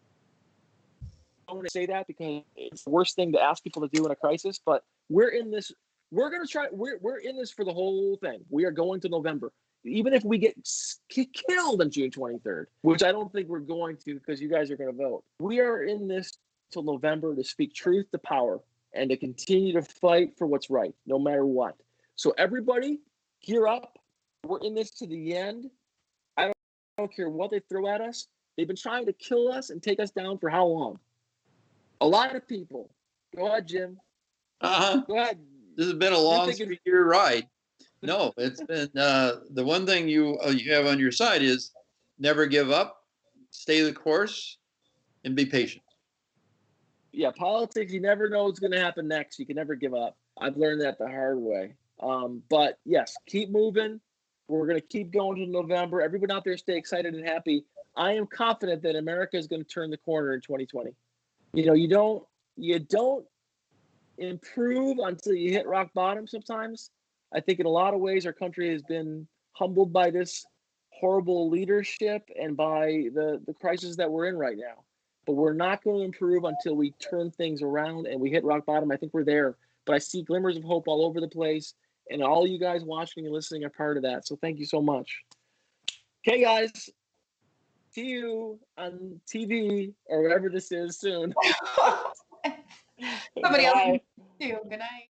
say that because it's the worst thing to ask people to do in a crisis, but we're in this. We're going to try. We're in this for the whole thing. We are going to November. Even if we get killed on June 23rd, which I don't think we're going to because you guys are going to vote. We are in this till November to speak truth to power and to continue to fight for what's right, no matter what. So everybody, gear up. We're in this to the end. I don't care what they throw at us. They've been trying to kill us and take us down for how long? A lot of people. Go ahead, Jim. Go ahead. This has been a long 3-year ride. No, it's been the one thing you have on your side is never give up, stay the course, and be patient. yeah, politics, you never know what's going to happen next. You can never give up. I've learned that the hard way. But yes, keep moving. We're going to keep going to November. Everyone out there stay excited and happy. I am confident that America is going to turn the corner in 2020. You know, you don't improve until you hit rock bottom sometimes. I think in a lot of ways our country has been humbled by this horrible leadership and by the crisis that we're in right now. But we're not going to improve until we turn things around and we hit rock bottom. I think we're there. But I see glimmers of hope all over the place. And all you guys watching and listening are part of that. So thank you so much. Okay, guys. See you on TV or whatever this is soon. Somebody else Bye. too. Good night.